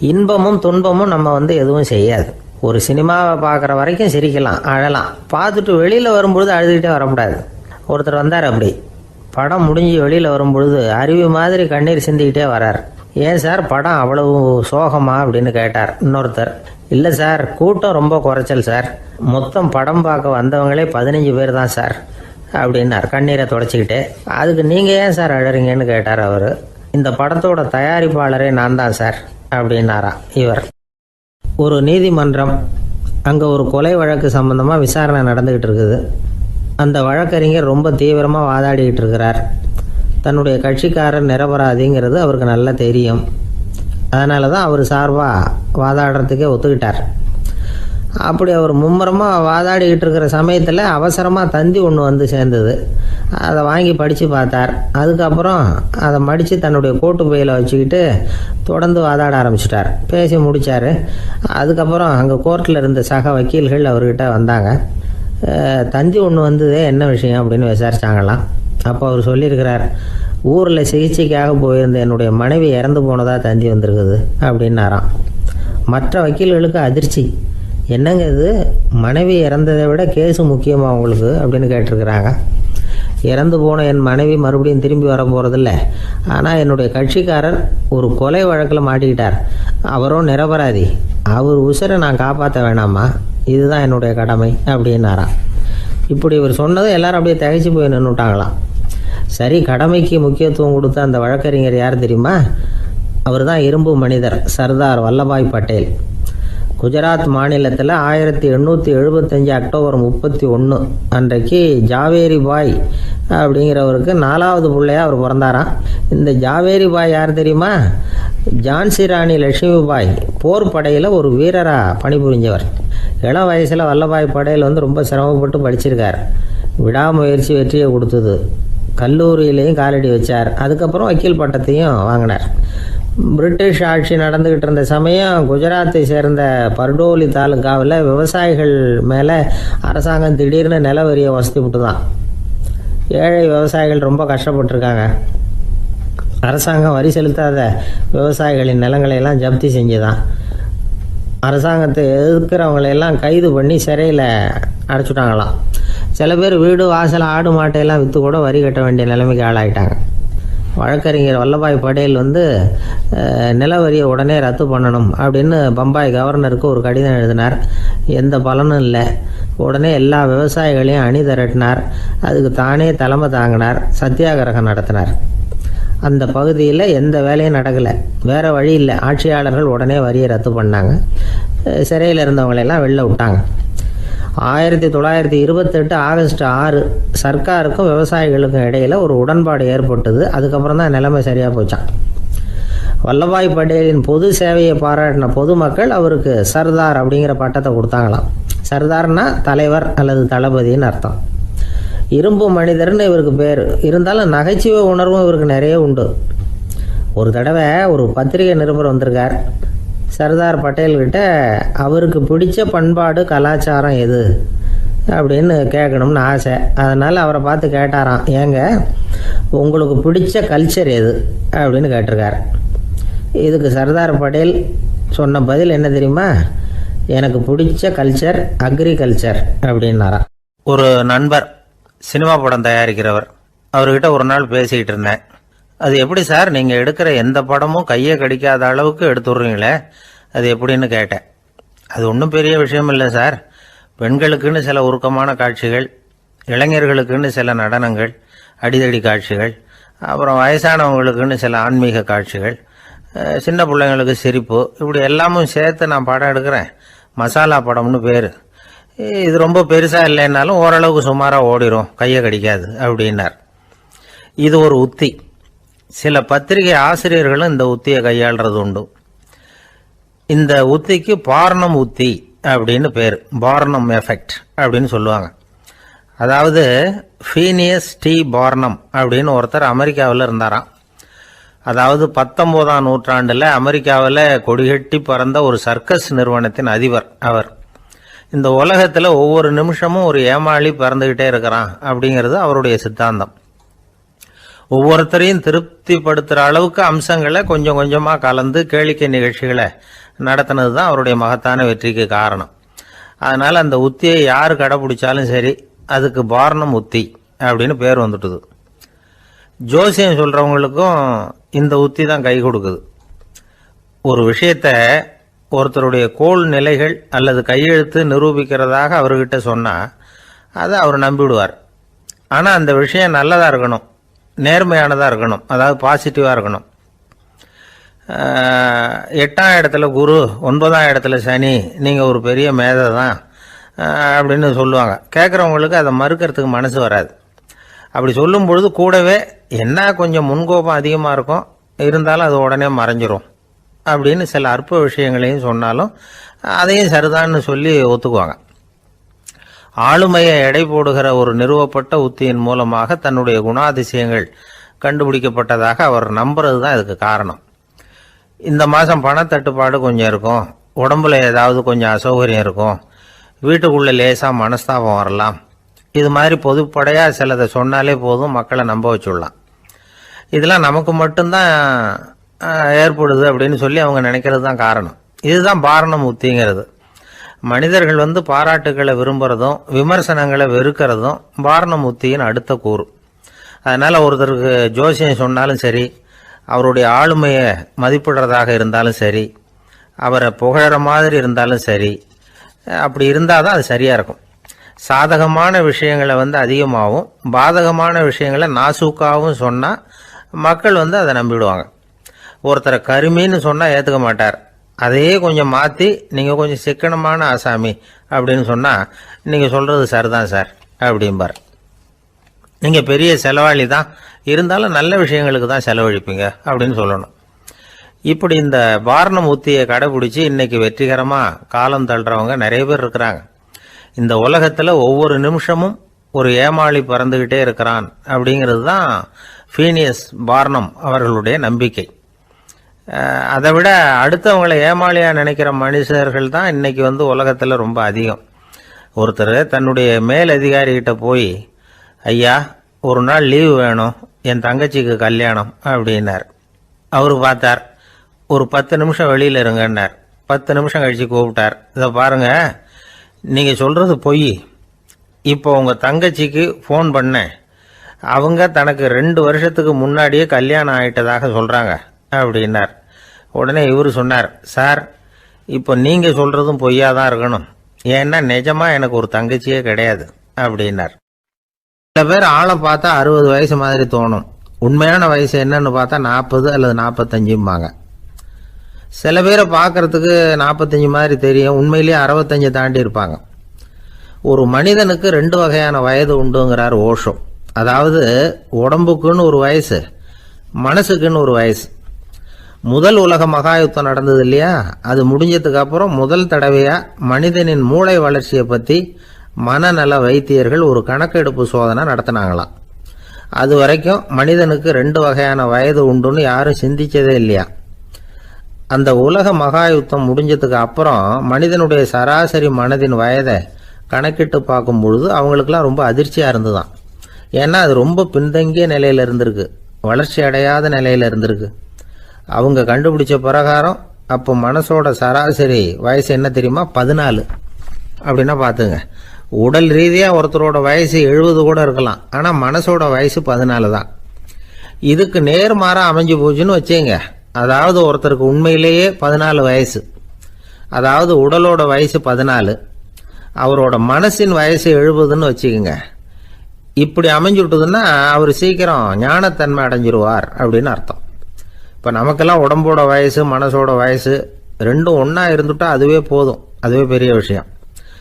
இன்பமும் துன்பமும் நம்ம எதுவும் செய்யாது. ஒரு சினிமாவை பார்க்குற வரைக்கும் சிரிக்கலாம், அழலாம், பார்த்துட்டு வெளியில் வரும்பொழுது அழுதுகிட்டே வரக்கூடாது. ஒருத்தர் வந்தார், அப்படி படம் முடிஞ்சு வெளியில் வரும்பொழுது அருவி மாதிரி கண்ணீர் சிந்திக்கிட்டே வரார். ஏன் சார், படம் அவ்வளவு சோகமா அப்படின்னு கேட்டார். இன்னொருத்தர், இல்லை சார், கூட்டம் ரொம்ப குறைச்சல் சார், மொத்தம் படம் பார்க்க வந்தவங்களே 15 பேர் தான் சார் அப்படின்னார் கண்ணீரை தொடச்சிக்கிட்டே. அதுக்கு நீங்கள் ஏன் சார் அழறீங்கன்னு கேட்டார் அவர். இந்த படத்தோட தயாரிப்பாளரே நான் தான் சார் அப்படின்னாரா இவர். ஒரு நீதிமன்றம், அங்கே ஒரு கொலை வழக்கு சம்பந்தமாக விசாரணை நடந்துக்கிட்டு இருக்குது. அந்த வழக்கறிஞர் ரொம்ப தீவிரமாக வாதாடிக்கிட்டு இருக்கிறார். தன்னுடைய கட்சிக்காரர் நிரபராதிங்கிறது அவருக்கு நல்லா தெரியும். அதனால தான் அவர் சார்பாக வாதாடுறதுக்கே ஒத்துக்கிட்டார். அப்படி அவர் மும்முரமாக வாதாடிக்கிட்டு இருக்கிற சமயத்தில் அவசரமாக தந்தி ஒன்று சேர்ந்தது. அதை வாங்கி படித்து பார்த்தார். அதுக்கப்புறம் அதை மடித்து தன்னுடைய கோட்டு பையில் வச்சுக்கிட்டு தொடர்ந்து வாதாட ஆரம்பிச்சிட்டார். பேசி முடித்தார். அதுக்கப்புறம் அங்கே கோர்ட்டில் இருந்த சக வக்கீல்கள் அவர்கிட்ட வந்தாங்க. தந்தி ஒன்று வந்ததே, என்ன விஷயம் அப்படின்னு விசாரிச்சாங்களாம். அப்போ அவர் சொல்லியிருக்கிறார், ஊரில் சிகிச்சைக்காக போயிருந்த என்னுடைய மனைவி இறந்து போனதாக தந்தி வந்திருக்குது அப்படின்னாராம். மற்ற வக்கீல்களுக்கு அதிர்ச்சி. என்னங்க இது, மனைவி இறந்ததை விட கேஸு முக்கியமாக உங்களுக்கு அப்படின்னு கேட்டிருக்கிறாங்க. இறந்து போன என் மனைவி மறுபடியும் திரும்பி வர போகிறதில்ல, ஆனால் என்னுடைய கட்சிக்காரர் ஒரு கொலை வழக்கில் மாட்டிக்கிட்டார், அவரும் நிரபராதி, அவர் உசுரை நான் காப்பாற்ற வேணாமா, இதுதான் என்னுடைய கடமை அப்படின்னாராம். இப்படி இவர் சொன்னதும் எல்லாரும் அப்படியே திகைச்சு போய் நின்றுட்டாங்களாம். சரி, கடமைக்கு முக்கியத்துவம் கொடுத்த அந்த வழக்கறிஞர் யார் தெரியுமா? அவர் தான் இரும்பு மனிதர் சர்தார் வல்லபாய் பட்டேல். குஜராத் மாநிலத்தில் 1875 அக்டோபர் 31 அன்றைக்கு ஜாவேரி பாய் அப்படிங்கிறவருக்கு 4வது பிள்ளையாக அவர் பிறந்தாராம். இந்த ஜாவேரி பாய் யார் தெரியுமா? ஜான்சி ராணி லட்சுமி பாய் போர் படையில் ஒரு வீரராக பணிபுரிஞ்சவர். இளம் வயசில் வல்லபாய் பட்டேல் ரொம்ப சிரமப்பட்டு படிச்சிருக்கார். விடாமுயற்சி வெற்றியை கொடுத்தது. கல்லூரியிலையும் காலடி வச்சார். அதுக்கப்புறம் வக்கீல் பட்டத்தையும் வாங்கினார். பிரிட்டிஷ் ஆட்சி நடந்துக்கிட்டு இருந்த சமயம் குஜராத்தை சேர்ந்த பர்டோலி தாலுக்காவில் விவசாயிகள் மேலே அரசாங்கம் திடீர்னு நில வரியை வசதி விட்டு தான். ஏழை விவசாயிகள் ரொம்ப கஷ்டப்பட்டுருக்காங்க. அரசாங்கம் வரி செலுத்தாத விவசாயிகளின் நிலங்களையெல்லாம் ஜப்தி செஞ்சுதான். அரசாங்கத்தை எதிர்க்கிறவங்களையெல்லாம் கைது பண்ணி சிறையில் அடைச்சிட்டாங்களாம். சில பேர் வீடு வாசல் ஆடு மாட்டையெல்லாம் விற்று கூட வரி கட்ட வேண்டிய நிலைமைக்கு ஆளாயிட்டாங்க. வழக்கறிஞர் வல்லபாய் பட்டேல் நில வரியை உடனே ரத்து பண்ணணும் அப்படின்னு பம்பாய் கவர்னருக்கு ஒரு கடிதம் எழுதினார். எந்த பலனும் இல்லை. உடனே எல்லா விவசாயிகளையும் அணி திரட்டினார். அதுக்கு தானே தலைமை தாங்கினார். சத்தியாகிரகம் நடத்தினார். அந்த பகுதியில் எந்த வேலையும் நடக்கலை. வேறு வழி இல்லை. ஆட்சியாளர்கள் உடனே வரியை ரத்து பண்ணாங்க. சிறையில் இருந்தவங்களெல்லாம் வெளில விட்டாங்க. 1928 ஆகஸ்ட் 6 சர்க்காருக்கும் விவசாயிகளுக்கும் இடையில் ஒரு உடன்பாடு ஏற்பட்டது. அதுக்கப்புறம் தான் நிலைமை சரியாக போச்சான். வல்லபாய் பட்டேலின் பொது சேவையை பாராட்டின பொதுமக்கள் அவருக்கு சர்தார் அப்படிங்கிற பட்டத்தை கொடுத்தாங்களாம். சர்தார்னா தலைவர் அல்லது தளபதின்னு அர்த்தம். இரும்பு மனிதர்னு இவருக்கு பேர். இருந்தாலும் நகைச்சுவை உணர்வும் இவருக்கு நிறைய உண்டு. ஒரு தடவை ஒரு பத்திரிகை நிருபர் வந்திருக்கார். சர்தார் பட்டேல்கிட்ட அவருக்கு பிடிச்ச பண்பாடு கலாச்சாரம் எது அப்படின்னு கேட்கணும்னு ஆசை. அதனால் அவரை பார்த்து கேட்டாராம், ஏங்க உங்களுக்கு பிடிச்ச கல்ச்சர் எது அப்படின்னு கேட்டிருக்கார். இதுக்கு சர்தார் பட்டேல் சொன்ன பதில் என்ன தெரியுமா? எனக்கு பிடிச்ச கல்ச்சர் அக்ரிகல்ச்சர் அப்படின்னாராம். ஒரு நண்பர் சினிமா படம் தயாரிக்கிறவர், அவர்கிட்ட ஒரு நாள் பேசிக்கிட்டு இருந்தேன். அது எப்படி சார், நீங்கள் எடுக்கிற எந்த படமும் கையை கடிக்காத அளவுக்கு எடுத்துடுறீங்களே, அது எப்படின்னு கேட்டேன். அது ஒன்றும் பெரிய விஷயம் இல்லை சார். பெண்களுக்குன்னு சில உருக்கமான காட்சிகள், இளைஞர்களுக்குன்னு சில நடனங்கள், அடிதடி காட்சிகள், அப்புறம் வயசானவங்களுக்குன்னு சில ஆன்மீக காட்சிகள், சின்ன பிள்ளைங்களுக்கு சிரிப்பு, இப்படி எல்லாமும் சேர்த்து நான் படம் எடுக்கிறேன். மசாலா படம்னு பேர். இது ரொம்ப பெருசாக இல்லைன்னாலும் ஓரளவுக்கு சுமாராக ஓடிடும், கையை கடிக்காது அப்படின்னார். இது ஒரு உத்தி. சில பத்திரிகை ஆசிரியர்களும் இந்த உத்தியை கையாளுறது உண்டு. இந்த உத்திக்கு பார்னம் உத்தி அப்படின்னு பேர். பார்னம் எஃபெக்ட் அப்படின்னு சொல்லுவாங்க. அதாவது ஃபீனியஸ் டி பார்னம் அப்படின்னு ஒருத்தர் அமெரிக்காவில் இருந்தாராம். அதாவது 19ஆம் நூற்றாண்டில் அமெரிக்காவில் கொடிகட்டி பறந்த ஒரு சர்க்கஸ் நிறுவனத்தின் அதிபர் அவர். இந்த உலகத்தில் ஒவ்வொரு நிமிஷமும் ஒரு ஏமாளி பறந்துக்கிட்டே இருக்கிறான் அப்படிங்கிறது அவருடைய சித்தாந்தம். ஒவ்வொருத்தரையும் திருப்திப்படுத்துகிற அளவுக்கு அம்சங்களை கொஞ்சம் கொஞ்சமாக கலந்து கேளிக்கை நிகழ்ச்சிகளை நடத்தினது தான் அவருடைய மகத்தான வெற்றிக்கு காரணம். அதனால் அந்த உத்தியை யார் கடைப்பிடிச்சாலும் சரி, அதுக்கு பார்னம் உத்தி அப்படின்னு பேர் வந்துட்டுது. ஜோசியம் சொல்கிறவங்களுக்கும் இந்த உத்தி தான் கை கொடுக்குது. ஒரு விஷயத்த ஒருத்தருடைய கோள் நிலைகள் அல்லது கையெழுத்து நிரூபிக்கிறதாக அவர்கிட்ட சொன்னால் அதை அவர் நம்பிவிடுவார். ஆனால் அந்த விஷயம் நல்லதாக இருக்கணும், நேர்மையானதாக இருக்கணும், அதாவது பாசிட்டிவாக இருக்கணும். 8ஆம் இடத்துல குரு, 9ஆம் இடத்துல சனி, நீங்கள் ஒரு பெரிய மேதை தான் அப்படின்னு சொல்லுவாங்க. கேட்குறவங்களுக்கு அதை மறுக்கிறதுக்கு மனசு வராது. அப்படி சொல்லும் பொழுது கூடவே என்ன கொஞ்சம் முன்கோபம் அதிகமாக இருக்கும், இருந்தாலும் அது உடனே மறைஞ்சிரும் அப்படின்னு சில அற்ப விஷயங்களையும் சொன்னாலும் அதையும் சரிதான்னு சொல்லி ஒத்துக்குவாங்க. ஆளுமையை எடை போடுகிற ஒரு நிறுவப்பட்ட உத்தியின் மூலமாக தன்னுடைய குணாதிசயங்கள் கண்டுபிடிக்கப்பட்டதாக அவர் நம்புறது தான் இதுக்கு காரணம். இந்த மாதம் பணத்தட்டுப்பாடு கொஞ்சம் இருக்கும், உடம்புல ஏதாவது கொஞ்சம் அசௌகரியம் இருக்கும், வீட்டுக்குள்ளே லேசாக மனஸ்தாபம் வரலாம், இது மாதிரி பொதுப்படையாக சிலதை சொன்னாலே போதும், மக்களை நம்ப வச்சுடலாம். இதெல்லாம் நமக்கு மட்டும்தான் ஏற்படுது அப்படின்னு சொல்லி அவங்க நினைக்கிறது தான் காரணம். இதுதான் பார்னம் உத்திங்கிறது. மனிதர்கள் பாராட்டுகளை விரும்புகிறதும் விமர்சனங்களை வெறுக்கிறதும் பார்னம் உத்தியின் அடுத்த கூறு. அதனால் ஒருத்தருக்கு ஜோசியம் சொன்னாலும் சரி, அவருடைய ஆளுமையை மதிப்பிடுறதாக இருந்தாலும் சரி, அவரை புகழற மாதிரி இருந்தாலும் சரி, அப்படி இருந்தால் தான் அது சரியாக இருக்கும். சாதகமான விஷயங்களை அதிகமாகவும் பாதகமான விஷயங்களை நாசூக்காகவும் சொன்னால் மக்கள் அதை நம்பிடுவாங்க. ஒருத்தரை கருமின்னு சொன்னால் ஏற்றுக்க மாட்டார். அதையே கொஞ்சம் மாற்றி நீங்கள் கொஞ்சம் சிக்கனமான ஆசாமி அப்படின்னு சொன்னால் நீங்கள் சொல்கிறது சரிதான் சார் அப்படிம்பார். நீங்கள் பெரிய செலவாளி தான், இருந்தாலும் நல்ல விஷயங்களுக்கு தான் செலவழிப்பீங்க அப்படின்னு சொல்லணும். இப்படி இந்த வாரணம் உத்தியை கடைபிடிச்சி இன்னைக்கு வெற்றிகரமாக காலம் தள்ளுறவங்க நிறைய பேர் இருக்கிறாங்க. இந்த உலகத்தில் ஒவ்வொரு நிமிஷமும் ஒரு ஏமாளி பறந்துக்கிட்டே இருக்கிறான் அப்படிங்கிறது தான் ஃபீனியஸ் பார்னம் அவர்களுடைய நம்பிக்கை. அதை விட அடுத்தவங்களை ஏமாளியாக நினைக்கிற மனுஷர்கள் தான் இன்னைக்கு உலகத்தில் ரொம்ப அதிகம். ஒருத்தர் தன்னுடைய மேலதிகாரிகிட்ட போய், ஐயா ஒரு நாள் லீவு வேணும், என் தங்கச்சிக்கு கல்யாணம் அப்படின்னார். அவர் பார்த்தார், ஒரு 10 நிமிஷம் வெளியில் இருங்கன்னார். 10 நிமிஷம் கழித்து கூப்பிட்டார், இதை பாருங்க, நீங்கள் சொல்கிறது பொய். இப்போ உங்கள் தங்கச்சிக்கு ஃபோன் பண்ணேன், அவங்க தனக்கு 2 வருஷத்துக்கு முன்னாடியே கல்யாணம் ஆகிட்டதாக சொல்கிறாங்க அப்படின்னார். உடனே இவர் சொன்னார், சார் இப்போ நீங்கள் சொல்கிறதும் பொய்யா தான் இருக்கணும், ஏன்னா நிஜமாக எனக்கு ஒரு தங்கச்சியே கிடையாது அப்படின்னார். சில பேர் ஆளை பார்த்தா 60 வயசு மாதிரி தோணும், உண்மையான வயசு என்னன்னு பார்த்தா 40 அல்லது 45 சில பேரை பார்க்கறதுக்கு 45 மாதிரி தெரியும், உண்மையிலேயே 65 தாண்டி இருப்பாங்க. ஒரு மனிதனுக்கு 2 வகையான வயது உண்டுங்கிறார் ஓஷோ. அதாவது உடம்புக்குன்னு ஒரு வயசு, மனசுக்குன்னு ஒரு வயசு. முதல் உலக மகாயுத்தம் நடந்தது இல்லையா, அது முடிஞ்சதுக்கு அப்புறம் முதல் தடவையா மனிதனின் மூளை வளர்ச்சியை பற்றி மனநல வைத்தியர்கள் ஒரு கணக்கெடுப்பு சோதனை நடத்தினாங்களாம். அது வரைக்கும் மனிதனுக்கு 2 வகையான வயது உண்டுன்னு யாரும் சிந்திச்சதே இல்லையா. அந்த உலக மகாயுத்தம் முடிஞ்சதுக்கு அப்புறம் மனிதனுடைய சராசரி மனதின் வயதை கணக்கிட்டு பார்க்கும் பொழுது அவங்களுக்கெல்லாம் ரொம்ப அதிர்ச்சியாக இருந்துதான். ஏன்னா அது ரொம்ப பின்தங்கிய நிலையில் இருந்திருக்கு, வளர்ச்சி அடையாத நிலையில் இருந்திருக்கு. அவங்க கண்டுபிடிச்ச பிரகாரம் அப்போ மனசோட சராசரி வயசு என்ன தெரியுமா, 14. அப்படின்னா பார்த்துங்க, உடல் ரீதியாக ஒருத்தரோட வயசு 70 கூட இருக்கலாம், ஆனால் மனசோட வயசு 14 தான். இதுக்கு நேர்மாறாக அமைஞ்சு போச்சுன்னு வச்சுங்க. அதாவது ஒருத்தருக்கு உண்மையிலேயே 14 வயசு, அதாவது உடலோட வயசு 14, அவரோட மனசின் வயசு 70ன்னு வச்சுக்கோங்க. இப்படி அமைஞ்சுட்டுதுன்னா அவர் சீக்கிரம் ஞானத்தன்மை அடைஞ்சிருவார் அப்படின்னு அர்த்தம். இப்போ நமக்கெல்லாம் உடம்போட வயசு மனசோட வயசு ரெண்டும் ஒன்றா இருந்துட்டா அதுவே போதும், அதுவே பெரிய விஷயம்.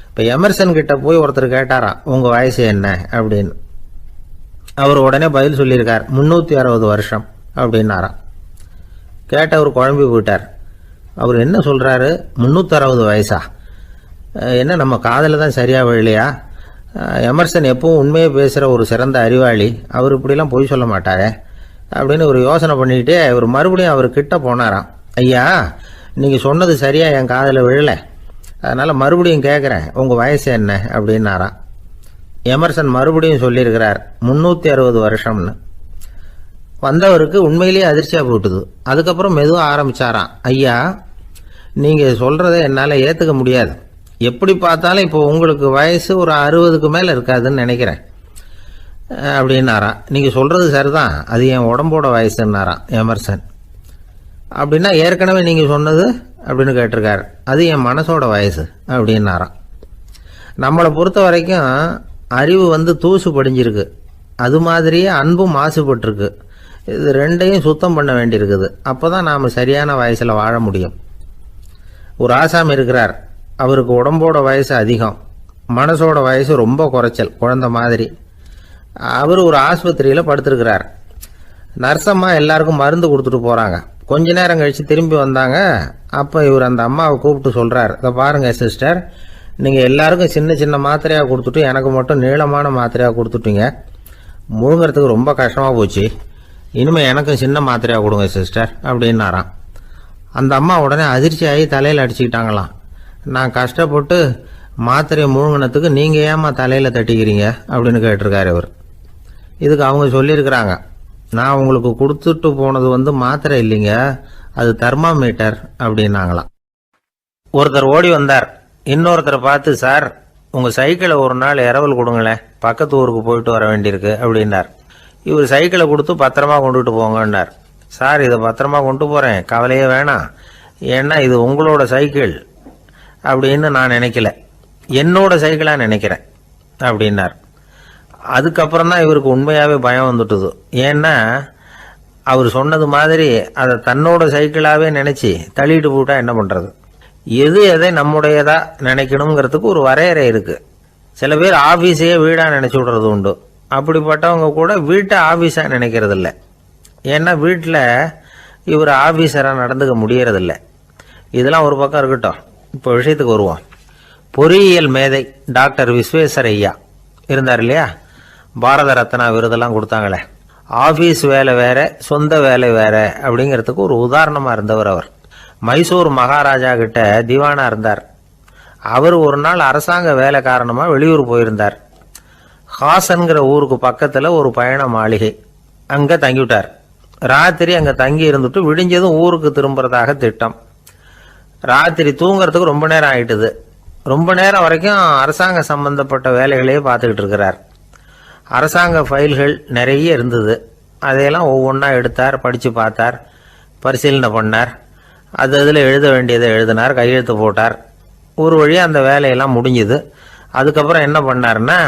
இப்போ எமர்சன் கிட்ட போய் ஒருத்தர் கேட்டாராம், உங்கள் வயசு என்ன அப்படின்னு. அவர் உடனே பதில் சொல்லியிருக்கார், 360 வருஷம் அப்படின்னாராம். கேட்டவர் குழம்பி போயிட்டார். அவர் என்ன சொல்கிறாரு, 360 வயசா, என்ன நம்ம காதில் தான் சரியாக விழலையா? எமர்சன் எப்பவும் உண்மையை பேசுகிற ஒரு சிறந்த அறிவாளி, அவர் இப்படிலாம் பொய் சொல்ல மாட்டாரே அப்படின்னு ஒரு யோசனை பண்ணிக்கிட்டே இவர் மறுபடியும் அவர் கிட்ட போனாராம். ஐயா நீங்கள் சொன்னது சரியாக என் காதில் விழலை, அதனால் மறுபடியும் கேட்குறேன், உங்கள் வயசு என்ன அப்படின்னாராம். எமர்சன் மறுபடியும் சொல்லியிருக்கிறார், 360 வருஷம்னு. வந்தவருக்கு உண்மையிலேயே அதிர்ச்சியாக போட்டுது. அதுக்கப்புறம் மெதுவாக ஆரம்பிச்சாராம், ஐயா நீங்கள் சொல்கிறத என்னால் ஏற்றுக்க முடியாது, எப்படி பார்த்தாலும் இப்போ உங்களுக்கு வயசு ஒரு 60க்கு மேலே இருக்காதுன்னு நினைக்கிறேன் அப்படின்னாராம். நீங்கள் சொல்கிறது சரிதான், அது என் உடம்போட வயசுன்னாராம் எமர்சன். அப்படின்னா ஏற்கனவே நீங்கள் சொன்னது அப்படின்னு கேட்டிருக்காரு, அது என் மனசோட வயசு அப்படின்னாராம். நம்மளை பொறுத்த வரைக்கும் அறிவு தூசு படிஞ்சிருக்கு, அது மாதிரியே அன்பும் மாசுபட்டிருக்கு. இது ரெண்டையும் சுத்தம் பண்ண வேண்டியிருக்குது, அப்போ தான் நாம் சரியான வயசில் வாழ முடியும். ஒரு ஆசாமி இருக்கிறார், அவருக்கு உடம்போட வயசு அதிகம், மனசோட வயசு ரொம்ப குறைச்சல், குழந்தை மாதிரி. அவர் ஒரு ஆஸ்பத்திரியில் படுத்திருக்கிறார். நர்சம்மா எல்லாருக்கும் மருந்து கொடுத்துட்டு போகிறாங்க. கொஞ்ச நேரம் கழித்து திரும்பி வந்தாங்க. அப்போ இவர் அந்த அம்மாவை கூப்பிட்டு சொல்கிறார், இதை பாருங்கள் சிஸ்டர், நீங்கள் எல்லாருக்கும் சின்ன சின்ன மாத்திரையாக கொடுத்துட்டு எனக்கு மட்டும் நீளமான மாத்திரையாக கொடுத்துட்டீங்க, முழுங்கிறதுக்கு ரொம்ப கஷ்டமாக போச்சு, இனிமேல் எனக்கும் சின்ன மாத்திரையாக கொடுங்க சிஸ்டர் அப்படின்னாராம். அந்த அம்மா உடனே அதிர்ச்சியாகி தலையில் அடிச்சுக்கிட்டாங்களாம். நான் கஷ்டப்பட்டு மாத்திரையை முழுங்கினத்துக்கு நீங்கள் ஏமா தலையில் தட்டிக்கிறீங்க அப்படின்னு கேட்டிருக்காரு இவர். இதுக்கு அவங்க சொல்லியிருக்கிறாங்க, நான் உங்களுக்கு கொடுத்துட்டு போனது மாத்திரை இல்லைங்க, அது தெர்மாமீட்டர் அப்படின்னாங்களாம். ஒருத்தர் ஓடி வந்தார், இன்னொருத்தரை பார்த்து, சார் உங்கள் சைக்கிளை ஒரு நாள் இரவல் கொடுங்களேன், பக்கத்து ஊருக்கு போயிட்டு வர வேண்டியிருக்கு அப்படின்னார். இவர் சைக்கிளை கொடுத்து பத்திரமா கொண்டுட்டு போங்கன்னார். சார் இதை பத்திரமா கொண்டு போகிறேன், கவலையே வேணாம், ஏன்னா இது உங்களோட சைக்கிள் அப்படின்னு நான் நினைக்கல, என்னோட சைக்கிளாக நினைக்கிறேன். அப்படின்னார். அதுக்கப்புறம் தான் இவருக்கு உண்மையாகவே பயம் வந்துட்டுது. ஏன்னா அவர் சொன்னது மாதிரி அதை தன்னோட சைக்கிளாகவே நினச்சி தள்ளிட்டு போட்டா என்ன பண்ணுறது? எது எதை நம்முடையதா நினைக்கணுங்கிறதுக்கு ஒரு வரையறை இருக்குது. சில பேர் ஆஃபீஸையே வீடாக நினச்சி விடுறது உண்டு. அப்படிப்பட்டவங்க கூட வீட்டை ஆஃபீஸாக நினைக்கிறது இல்லை. ஏன்னா வீட்டில் இவர் ஆஃபீஸராக நடந்துக்க முடியறதில்ல. இதெல்லாம் ஒரு பக்கம் இருக்கட்டும். இப்போ விஷயத்துக்கு வருவோம். பொறியியல் மேதை டாக்டர் விஸ்வேஸ்வரய்யா இருந்தார் இல்லையா, பாரத ரத்னா விருதெல்லாம் கொடுத்தாங்களே. ஆஃபீஸ் வேலை வேற, சொந்த வேலை வேற அப்படிங்கிறதுக்கு ஒரு உதாரணமாக இருந்தவர் அவர். மைசூர் மகாராஜா கிட்ட திவானா இருந்தார். அவர் ஒரு நாள் அரசாங்க வேலை காரணமாக வெளியூர் போயிருந்தார். ஹாசன்கிற ஊருக்கு பக்கத்தில் ஒரு பயண மாளிகை, அங்கே தங்கிவிட்டார். ராத்திரி அங்கே தங்கி இருந்துட்டு விடிஞ்சதும் ஊருக்கு திரும்புறதாக திட்டம். ராத்திரி தூங்குறதுக்கு ரொம்ப நேரம் ஆயிட்டுது. ரொம்ப நேரம் வரைக்கும் அரசாங்க சம்பந்தப்பட்ட வேலைகளையே பார்த்துக்கிட்டு இருக்கிறார். அரசாங்க ஃபைல்கள் நிறைய இருந்தது. அதையெல்லாம் ஒவ்வொன்றா எடுத்தார், படித்து பார்த்தார், பரிசீலனை பண்ணார். அதில் எழுத வேண்டியதை எழுதினார், கையெழுத்து போட்டார். ஒரு வழியாக அந்த வேலையெல்லாம் முடிஞ்சுது. அதுக்கப்புறம் என்ன பண்ணார்னா,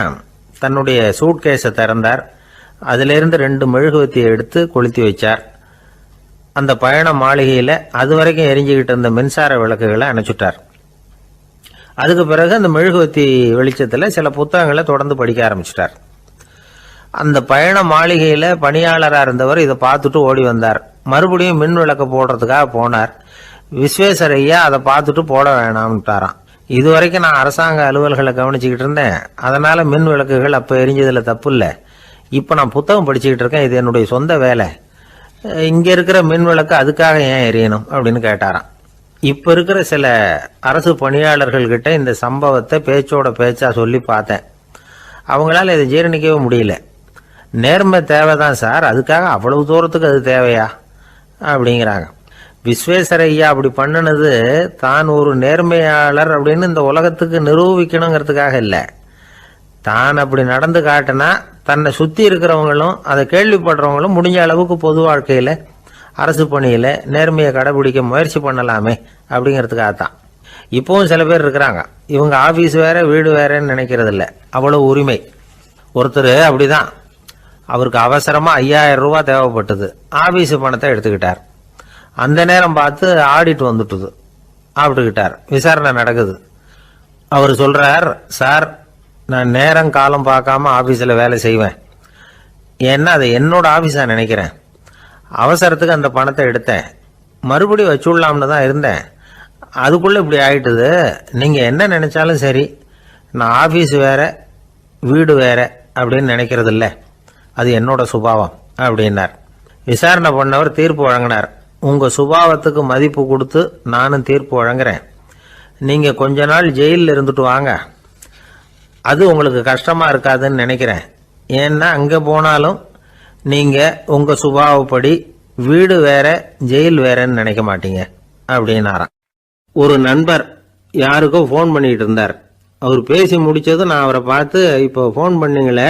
தன்னுடைய சூட்கேஸை திறந்தார். அதிலிருந்து 2 மெழுகுவத்தியை எடுத்து கொளுத்தி வச்சார். அந்த பயண மாளிகையில் அது வரைக்கும் எரிஞ்சுக்கிட்டு இருந்த மின்சார விளக்குகளை அணைச்சுட்டார். அதுக்கு பிறகு அந்த மெழுகுவத்தி வெளிச்சத்தில் சில புத்தகங்களை தொடர்ந்து படிக்க ஆரம்பிச்சிட்டார். அந்த பயண மாளிகையில் பணியாளராக இருந்தவர் இதை பார்த்துட்டு ஓடி வந்தார். மறுபடியும் மின் விளக்கு போடுறதுக்காக போனார். விஸ்வேஸ்வரய்யா அதை பார்த்துட்டு போட வேணாம்ட்டாராம். இது வரைக்கும் நான் அரசாங்க அலுவல்களை கவனிச்சுக்கிட்டு இருந்தேன், அதனால மின் விளக்குகள் அப்போ எரிஞ்சதில் தப்பு இல்லை. இப்போ நான் புத்தகம் படிச்சுக்கிட்டு இருக்கேன், இது என்னுடைய சொந்த வேலை. இங்கே இருக்கிற மின் விளக்கு அதுக்காக ஏன் எரியணும் அப்படின்னு கேட்டாராம். இப்போ இருக்கிற சில அரசு பணியாளர்கள்கிட்ட இந்த சம்பவத்தை பேச்சோட பேச்சா சொல்லி பார்த்தேன். அவங்களால இதை ஜீரணிக்கவே முடியல. நேர்மை தேவைதான் சார், அதுக்காக அவ்வளவு தூரத்துக்கு அது தேவையா அப்படிங்கிறாங்க. விஸ்வேஸ்வரய்யா அப்படி பண்ணினது தான் ஒரு நேர்மையாளர் அப்படின்னு இந்த உலகத்துக்கு நிரூபிக்கணுங்கிறதுக்காக இல்லை. தான் அப்படி நடந்து காட்டினா தன்னை சுற்றி இருக்கிறவங்களும் அதை கேள்விப்படுறவங்களும் முடிஞ்ச அளவுக்கு பொது வாழ்க்கையில் அரசு பணியில் நேர்மையை கடைபிடிக்க முயற்சி பண்ணலாமே அப்படிங்கிறதுக்காகத்தான். இப்போவும் சில பேர் இருக்கிறாங்க, இவங்க ஆஃபீஸ் வேற வீடு வேறன்னு நினைக்கிறது இல்லை, அவ்வளோ உரிமை. ஒருத்தர் அப்படிதான், அவருக்கு அவசரமாக 5000 ரூபா தேவைப்பட்டது. ஆஃபீஸு பணத்தை எடுத்துக்கிட்டார். அந்த நேரம் பார்த்து ஆடிட் வந்துட்டுது. ஆப்பிட்டுக்கிட்டார். விசாரணை நடக்குது. அவர் சொல்கிறார், சார் நான் நேரம் காலம் பார்க்காம ஆஃபீஸில் வேலை செய்வேன். ஏன்னா அதை என்னோட ஆஃபீஸாக நினைக்கிறேன். அவசரத்துக்கு அந்த பணத்தை எடுத்தேன், மறுபடியும் வச்சுடலாம்னு தான் இருந்தேன். அதுக்குள்ளே இப்படி ஆயிட்டுது. நீங்கள் என்ன நினச்சாலும் சரி, நான் ஆஃபீஸ் வேற வீடு வேற அப்படின்னு நினைக்கிறது இல்லை, அது என்னோட சுபாவம் அப்படின்னார். விசாரணை பண்ணவர் தீர்ப்பு வழங்கினார். உங்கள் சுபாவத்துக்கு மதிப்பு கொடுத்து நானும் தீர்ப்பு வழங்குறேன். நீங்கள் கொஞ்ச நாள் ஜெயிலில் இருந்துட்டு வாங்க, அது உங்களுக்கு கஷ்டமாக இருக்காதுன்னு நினைக்கிறேன். ஏன்னா அங்கே போனாலும் நீங்கள் உங்கள் சுபாவப்படி வீடு வேற ஜெயில் வேறன்னு நினைக்க மாட்டீங்க அப்படின்னாராம். ஒரு நண்பர் யாருக்கோ ஃபோன் பண்ணிட்டு இருந்தார். அவர் பேசி முடிச்சதும் நான் அவரை பார்த்து, இப்போ ஃபோன் பண்ணீங்களே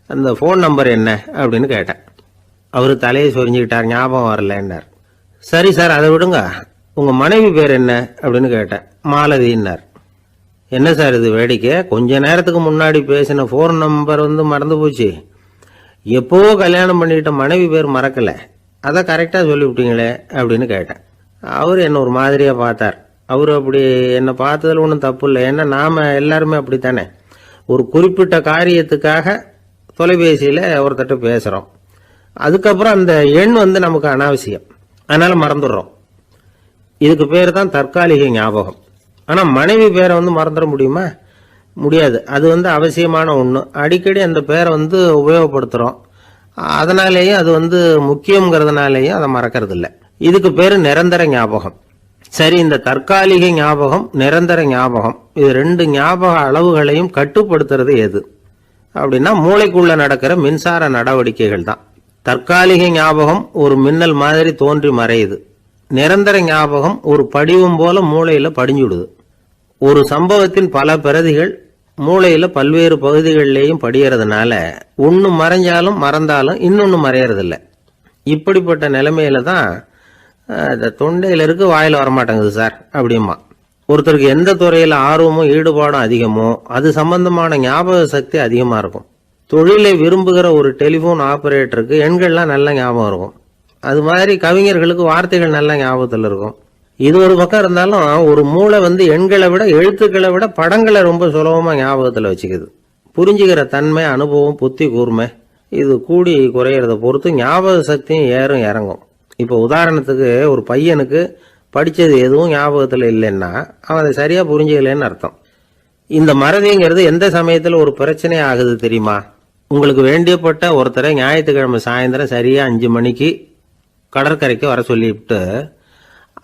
அந்த ஃபோன் நம்பர் என்ன அப்படின்னு கேட்டேன். அவர் தலையை சொரிஞ்சுக்கிட்டார், ஞாபகம் வரலன்னார். சரி சார் அதை விடுங்க, உங்கள் மனைவி பேர் என்ன அப்படின்னு கேட்டேன். மாலதின்னார். என்ன சார் இது வேடிக்கை, கொஞ்ச நேரத்துக்கு முன்னாடி பேசின ஃபோன் நம்பர் மறந்து போச்சு. எப்போவோ கல்யாணம் பண்ணிக்கிட்ட மனைவி பேர் மறக்கலை, அதை கரெக்டாக சொல்லிவிட்டீங்களே அப்படின்னு கேட்டேன். அவர் என்ன ஒரு மாதிரியாக பார்த்தார். அவர் அப்படி என்னை பார்த்ததில் ஒன்றும் தப்பு இல்லை, ஏன்னா நாம் எல்லாருமே அப்படித்தானே. ஒரு குறிப்பிட்ட காரியத்துக்காக தொலைபேசியில் ஒருத்தட்ட பேசுகிறோம், அதுக்கப்புறம் அந்த எண் நமக்கு அனாவசியம், அதனால் மறந்துடுறோம். இதுக்கு பேர் தான் தற்காலிக ஞாபகம். ஆனால் மனைவி பேரை மறந்துட முடியுமா? முடியாது. அது அவசியமான ஒன்று. அடிக்கடி அந்த பேரை உபயோகப்படுத்துகிறோம், அதனாலேயும் அது முக்கியங்கிறதுனாலேயும் அதை மறக்கிறது இல்லை. இதுக்கு பேர் நிரந்தர ஞாபகம். சரி, இந்த தற்காலிக ஞாபகம் நிரந்தர ஞாபகம், இது 2 ஞாபக அளவுகளையும் கட்டுப்படுத்துறது எது அப்படின்னா மூளைக்குள்ள நடக்கிற மின்சார நடவடிக்கைகள் தான். தற்காலிக ஞாபகம் ஒரு மின்னல் மாதிரி தோன்றி மறையுது. நிரந்தர ஞாபகம் ஒரு படிவம் போல மூளையில படிஞ்சுடுது. ஒரு சம்பவத்தின் பல பிரதிகள் மூளையில பல்வேறு பகுதிகளிலேயும் படியறதுனால ஒன்று மறைஞ்சாலும் மறந்தாலும் இன்னொன்று மறையறதில்லை. இப்படிப்பட்ட நிலைமையில தான் தொண்டையில இருக்கு, வாயில் வரமாட்டேங்குது சார் அப்படிமா. ஒருத்தருக்கு எந்த துறையில ஆர்வமும் ஈடுபாடும் அதிகமோ அது சம்பந்தமான ஞாபக சக்தி அதிகமா இருக்கும். தொழிலை விரும்புகிற ஒரு டெலிபோன் ஆபரேட்டருக்கு எண்கள்லாம் நல்ல ஞாபகம் இருக்கும். அது மாதிரி கவிஞர்களுக்கு வார்த்தைகள் நல்ல ஞாபகத்தில் இருக்கும். இது ஒரு பக்கம் இருந்தாலும் ஒரு மூளை எண்களை விட எழுத்துக்களை விட படங்களை ரொம்ப சுலபமா ஞாபகத்தில் வச்சுக்குது. புரிஞ்சுக்கிற தன்மை, அனுபவம், புத்தி கூர்மை இது கூடி குறையிறத பொறுத்து ஞாபக சக்தியும் ஏறும் இறங்கும். இப்போ உதாரணத்துக்கு ஒரு பையனுக்கு படித்தது எதுவும் ஞாபகத்தில் இல்லைன்னா அவன் அதை சரியா புரிஞ்சுக்கலன்னு அர்த்தம். இந்த மறதிங்கிறது எந்த சமயத்தில் ஒரு பிரச்சனை ஆகுது தெரியுமா? உங்களுக்கு வேண்டியப்பட்ட ஒருத்தரை ஞாயிற்றுக்கிழமை சாயந்தரம் சரியா 5 மணிக்கு கடற்கரைக்கு வர சொல்லிவிட்டு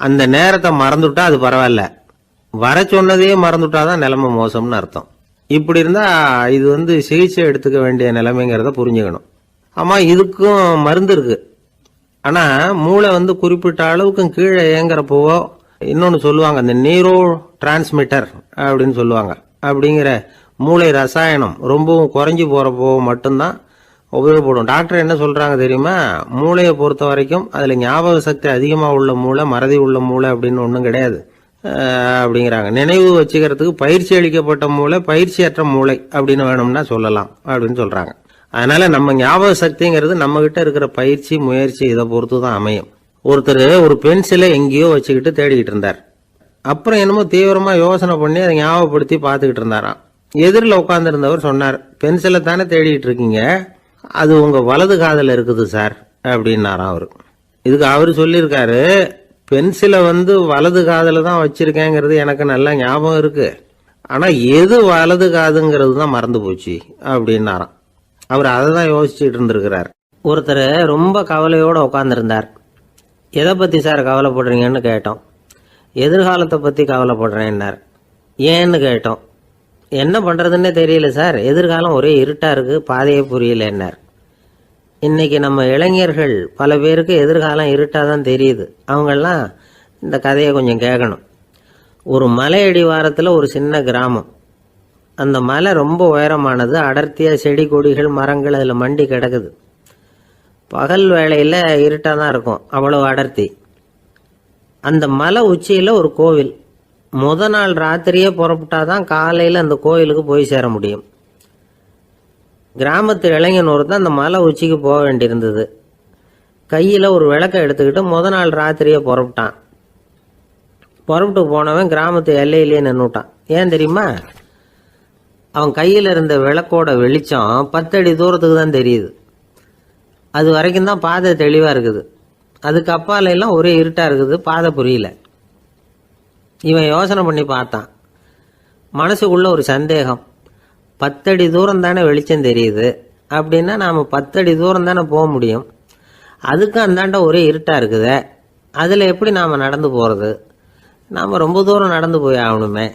அந்த நேரத்தை மறந்துட்டா அது பரவாயில்ல, வர சொன்னதையே மறந்துட்டாதான் நிலைமை மோசம்னு அர்த்தம். இப்படி இருந்தா இது சிகிச்சை எடுத்துக்க வேண்டிய நிலைமைங்கிறத புரிஞ்சுக்கணும். ஆமா, இதுக்கும் மருந்து இருக்கு. ஆனா மூளை குறிப்பிட்ட அளவுக்கும் கீழே இயங்குறப்போவோ இன்னொன்னு சொல்லுவாங்க, இந்த நியூரோ டிரான்ஸ்மிட்டர் அப்படின்னு சொல்லுவாங்க. அப்படிங்கிற மூளை ரசாயனம் ரொம்பவும் குறைஞ்சி போறப்போ மட்டும்தான் உபயோகப்படும். டாக்டர் என்ன சொல்றாங்க தெரியுமா? மூளையை பொறுத்த வரைக்கும் அதுல ஞாபக சக்தி அதிகமா உள்ள மூளை, மறதி உள்ள மூளை அப்படின்னு ஒன்றும் கிடையாது அப்படிங்கிறாங்க. நினைவு வச்சுக்கிறதுக்கு பயிற்சி அளிக்கப்பட்ட மூளை, பயிற்சியற்ற மூளை அப்படின்னு வேணும்னா சொல்லலாம் அப்படின்னு சொல்றாங்க. அதனால நம்ம ஞாபக சக்திங்கிறது நம்ம கிட்ட இருக்கிற பயிற்சி, முயற்சி இதை பொறுத்து தான் அமையும். ஒருத்தர் ஒரு பென்சிலை எங்கேயோ வச்சுக்கிட்டு தேடிக்கிட்டு இருந்தார். அப்புறம் என்னமோ தீவிரமா யோசனை பண்ணி அதை ஞாபகப்படுத்தி பார்த்துக்கிட்டு இருந்தாராம். எதிரில் உட்கார்ந்துருந்தவர் சொன்னார், பென்சிலை தானே தேடிட்டு இருக்கீங்க, அது உங்க வலது காதில் இருக்குது சார் அப்படின்னாராம் அவரு. இதுக்கு அவரு சொல்லியிருக்காரு, பென்சிலை வலது காதில் தான் வச்சிருக்கேங்கிறது எனக்கு நல்லா ஞாபகம் இருக்கு, ஆனா எது வலது காதுங்கிறது தான் மறந்து போச்சு அப்படின்னாராம். அவர் அதை தான் யோசிச்சுட்டு இருந்திருக்கிறார். ஒருத்தர் ரொம்ப கவலையோட உட்காந்துருந்தார். எதை பத்தி சார் கவலைப்படுறீங்கன்னு கேட்டோம். எதிர்காலத்தை பத்தி கவலைப்படுறேன்னார். ஏன்னு கேட்டோம். என்ன பண்றதுன்னே தெரியல சார், எதிர்காலம் ஒரே இருட்டா இருக்கு, பாதையே புரியலன்னார். இன்னைக்கு நம்ம இளைஞர்கள் பல பேருக்கு எதிர்காலம் இருட்டா தான் தெரியுது. அவங்கெல்லாம் இந்த கதையை கொஞ்சம் கேட்கணும். ஒரு மலை அடிவாரத்தில் ஒரு சின்ன கிராமம். அந்த மலை ரொம்ப உயரமானது. அடர்த்தியா செடி கொடிகள் மரங்கள் அதில் மண்டி கிடக்குது. பகல் வேளையில் இருட்டாக தான் இருக்கும், அவ்வளவு அடர்த்தி. அந்த மலை உச்சியில் ஒரு கோவில். முத நாள் ராத்திரியே புறப்பட்டாதான் காலையில் அந்த கோயிலுக்கு போய் சேர முடியும். கிராமத்து இளைஞன் ஒருத்தன் அந்த மலை உச்சிக்கு போக வேண்டியிருந்தது. கையில் ஒரு விளக்கை எடுத்துக்கிட்டு முத நாள் ராத்திரியே புறப்பட்டான். புறப்பட்டு போனவன் கிராமத்து எல்லையிலேயே நின்றுட்டான். ஏன் தெரியுமா? அவன் கையில் இருந்த விளக்கோட வெளிச்சம் 10 அடி தூரத்துக்கு தான் தெரியுது. அது வரைக்கும் தான் பாதை தெளிவாக இருக்குது. அதுக்கு அப்பால எல்லாம் ஒரே இருட்டாக இருக்குது, பாதை புரியல. இவன் யோசனை பண்ணி பார்த்தான். மனசுக்குள்ள ஒரு சந்தேகம். 10 அடி தூரம் தானே வெளிச்சம் தெரியுது, அப்படின்னா நாம் 10 அடி தூரம் தானே போக முடியும். அதுக்கு அந்தாண்ட ஒரே இருட்டாக இருக்குது, அதில் எப்படி நாம் நடந்து போகிறது? நாம் ரொம்ப தூரம் நடந்து போய் ஆகணுமே.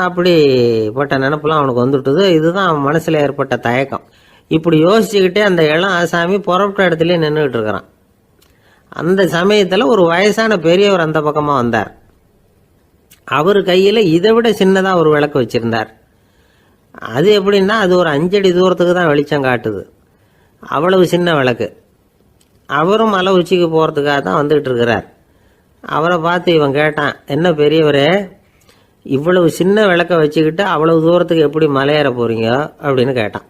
அப்படிப்பட்ட நினப்பெல்லாம் அவனுக்கு வந்துட்டுது. இதுதான் அவன் மனசில் ஏற்பட்ட தயக்கம். இப்படி யோசிச்சுக்கிட்டே அந்த இளம் ஆசாமி புறப்பட்ட இடத்துலயே நின்றுகிட்டு இருக்கிறான். அந்த சமயத்தில் ஒரு வயசான பெரியவர் அந்த பக்கமாக வந்தார். அவர் கையில் இதை விட சின்னதாக ஒரு விளக்கு வச்சிருந்தார். அது எப்படின்னா அது ஒரு 5 அடி தூரத்துக்கு தான் வெளிச்சம் காட்டுது. அவ்வளவு சின்ன விளக்கு. அவரும் மலை உச்சிக்கு போகிறதுக்காக தான் வந்துகிட்டு இருக்கிறார். அவரை பார்த்து இவன் கேட்டான், என்ன பெரியவரே, இவ்வளவு சின்ன விளக்க வச்சுக்கிட்டு அவ்வளவு தூரத்துக்கு எப்படி மலையேற போறீங்க அப்படின்னு கேட்டான்.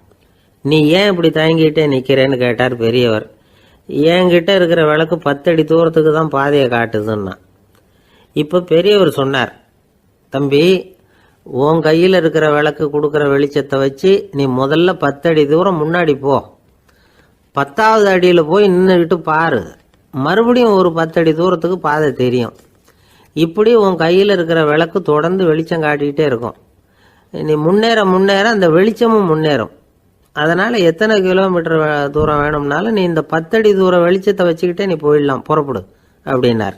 நீ ஏன் இப்படி தயங்கிட்டே நிக்கிறேன்னு கேட்டார் பெரியவர். என்கிட்ட இருக்கிற விளக்கு 10 அடி தூரத்துக்கு தான் பாதையை காட்டுதுன்னா. இப்ப பெரியவர் சொன்னார், தம்பி, உன் கையில் இருக்கிற விளக்கு கொடுக்குற வெளிச்சத்தை வச்சு நீ முதல்ல 10 அடி தூரம் முன்னாடி போ. 10வது அடியில போய் நின்றுக்கிட்டு பாரு, மறுபடியும் ஒரு 10 அடி தூரத்துக்கு பாதை தெரியும். இப்படி உன் கையில் இருக்கிற விளக்கு தொடர்ந்து வெளிச்சம் காட்டிக்கிட்டே இருக்கும். நீ முன்னேற முன்னேற அந்த வெளிச்சமும் முன்னேறும். அதனால எத்தனை கிலோமீட்டர் தூரம் வேணும்னாலும் நீ இந்த 10 அடி தூரம் வெளிச்சத்தை வச்சுக்கிட்டே நீ போயிடலாம், புறப்படு அப்படின்னார்.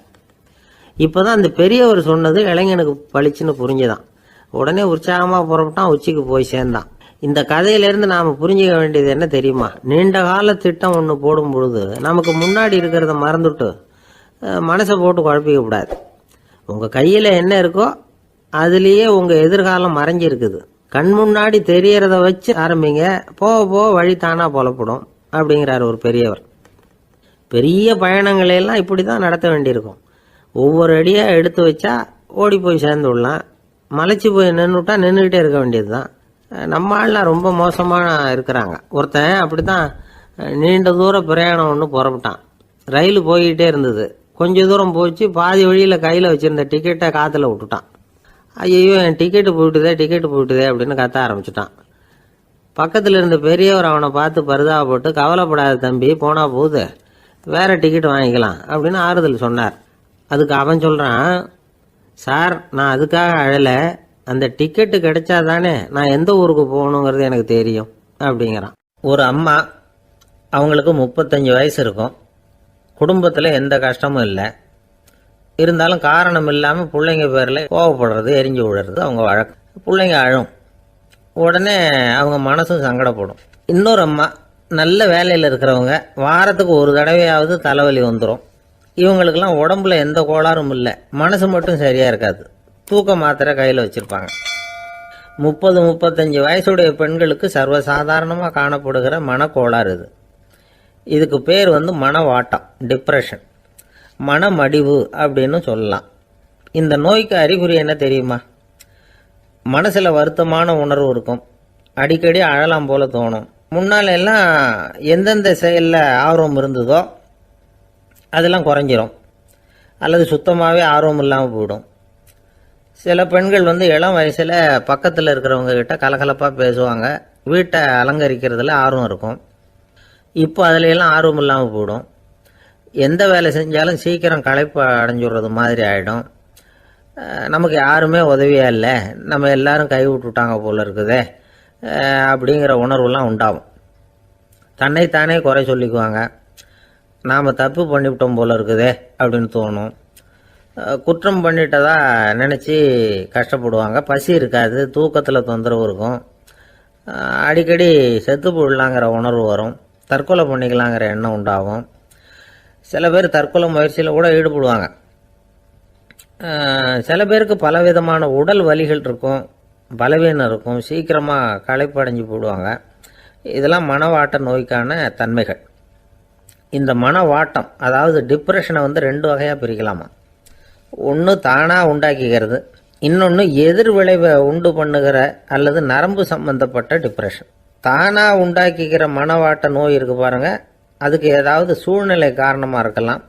இப்போதான் அந்த பெரியவர் சொன்னது இளைஞனுக்கு பளிச்சுன்னு புரிஞ்சுதான். உடனே உற்சாகமாக புறப்பட்டான், உச்சிக்கு போய் சேர்ந்தான். இந்த கதையிலேருந்து நாம் புரிஞ்சுக்க வேண்டியது என்ன தெரியுமா? நீண்ட கால திட்டம் ஒன்று போடும் பொழுது நமக்கு முன்னாடி இருக்கிறத மறந்துட்டு மனசை போட்டு குழப்பிக்க கூடாது. உங்கள் கையில் என்ன இருக்கோ அதுலேயே உங்கள் எதிர்காலம் மறைஞ்சிருக்குது. கண் முன்னாடி தெரியறத வச்சு ஆரம்பிங்க, போக போக வழி தானா புலப்படும் அப்படிங்கிறார் ஒரு பெரியவர். பெரிய பயணங்களையெல்லாம் இப்படி தான் நடத்த வேண்டியிருக்கும். ஒவ்வொரு அடியாக எடுத்து வச்சா ஓடி போய் சேர்ந்து விடலாம். மலைச்சு போய் நின்றுட்டா நின்றுக்கிட்டே இருக்க வேண்டியது தான். நம்ம ஆள்லாம் ரொம்ப மோசமான இருக்கிறாங்க. ஒருத்தன் அப்படி தான் நீண்ட தூர பிரயாணம் ஒன்று புறப்பட்டான். ரயில் போய்கிட்டே இருந்தது. கொஞ்சம் தூரம் போச்சு, பாதி வழியில் கையில் வச்சுருந்த டிக்கெட்டை காற்றுல விட்டுட்டான். ஐயோ என் டிக்கெட்டு போயிட்டுதே அப்படின்னு கத்த ஆரம்பிச்சிட்டான். பக்கத்தில் இருந்த பெரியவர் அவனை பார்த்து பரிதாபப்பட்டு, கவலைப்படாத தம்பி, போனா போகுது, வேற டிக்கெட் வாங்கிக்கலாம் அப்படின்னு ஆறுதல் சொன்னார். அதுக்கு அவன் சொல்கிறான், சார் நான் அதுக்காக அழலை, அந்த டிக்கெட்டு கிடைச்சா தானே நான் எந்த ஊருக்கு போகணுங்கிறது எனக்கு தெரியும் அப்படிங்கிறான். ஒரு அம்மா, அவங்களுக்கு 35 வயசு இருக்கும். குடும்பத்தில் எந்த கஷ்டமும் இல்லை. இருந்தாலும் காரணம் இல்லாமல் பிள்ளைங்க பேரில் கோவப்படுறது, எரிஞ்சு விடுறது அவங்க வழக்கம். பிள்ளைங்க அழும். உடனே அவங்க மனசும் சங்கடப்படும். இன்னொரு அம்மா, நல்ல வேலையில் இருக்கிறவங்க, வாரத்துக்கு ஒரு தடவையாவது தலைவலி வந்துடும். இவங்களுக்கெல்லாம் உடம்புல எந்த கோளாறும் இல்லை, மனசு மட்டும் சரியாக இருக்காது. தூக்க மாத்திரை கையில் வச்சுருப்பாங்க. 30-35 வயசுடைய பெண்களுக்கு சர்வசாதாரணமாக காணப்படுகிற மனக்கோளாறு இது. இதுக்கு பேர் மனவாட்டம், டிப்ரெஷன், மனமடிவு அப்படின்னு சொல்லலாம். இந்த நோய்க்கு அறிகுறி என்ன தெரியுமா? மனசில் வருத்தமான உணர்வு இருக்கும். அடிக்கடி அழலாம் போல தோணும். முன்னால எல்லாம் எந்தெந்த செயலில் ஆர்வம் இருந்ததோ அதெல்லாம் குறைஞ்சிரும், அல்லது சுத்தமாகவே ஆர்வம் இல்லாமல் போயிடும். சில பெண்கள் இளம் வயசில் பக்கத்தில் இருக்கிறவங்க கிட்ட கலகலப்பாக பேசுவாங்க, வீட்டை அலங்கரிக்கிறதுல ஆர்வம் இருக்கும். இப்போ அதில் எல்லாம் ஆர்வம் இல்லாமல் போயிடும். எந்த வேலை செஞ்சாலும் சீக்கிரம் களைப்பு அடைஞ்சுடுறது மாதிரி ஆகிடும். நமக்கு யாருமே உதவியாக இல்லை, நம்ம எல்லாரும் கை விட்டுட்டாங்க போல இருக்குதே அப்படிங்கிற உணர்வுலாம் உண்டாகும். தன்னைத்தானே குறை சொல்லிக்குவாங்க. நாம் தப்பு பண்ணிவிட்டோம் போல இருக்குதே அப்படின்னு தோணும். குற்றம் பண்ணிட்டதா நினச்சி கஷ்டப்படுவாங்க. பசி இருக்காது, தூக்கத்தில் தொந்தரவு இருக்கும். அடிக்கடி செத்து போடலாங்கிற உணர்வு வரும். தற்கொலை பண்ணிக்கலாங்கிற எண்ணம் உண்டாகும். சில பேர் தற்கொலை முயற்சியில் கூட ஈடுபடுவாங்க. சில பேருக்கு பலவிதமான உடல் வலிகள் இருக்கும், பலவீனம் இருக்கும், சீக்கிரமாக களைப்படைஞ்சு போடுவாங்க. இதெல்லாம் மனவாட்ட நோய்க்கான தன்மைகள். இந்த மனவாட்டம், அதாவது டிப்ரெஷனை 2 வகையாக பிரிக்கலாமா. ஒன்று தானாக உண்டாக்கிக்கிறது, இன்னொன்று எதிர் விளைவை உண்டு பண்ணுகிற அல்லது நரம்பு சம்பந்தப்பட்ட டிப்ரெஷன். தானாக உண்டாக்கிக்கிற மனவாட்ட நோய் இருக்கு பாருங்கள், அதுக்கு ஏதாவது சூழ்நிலை காரணமாக இருக்கலாம்,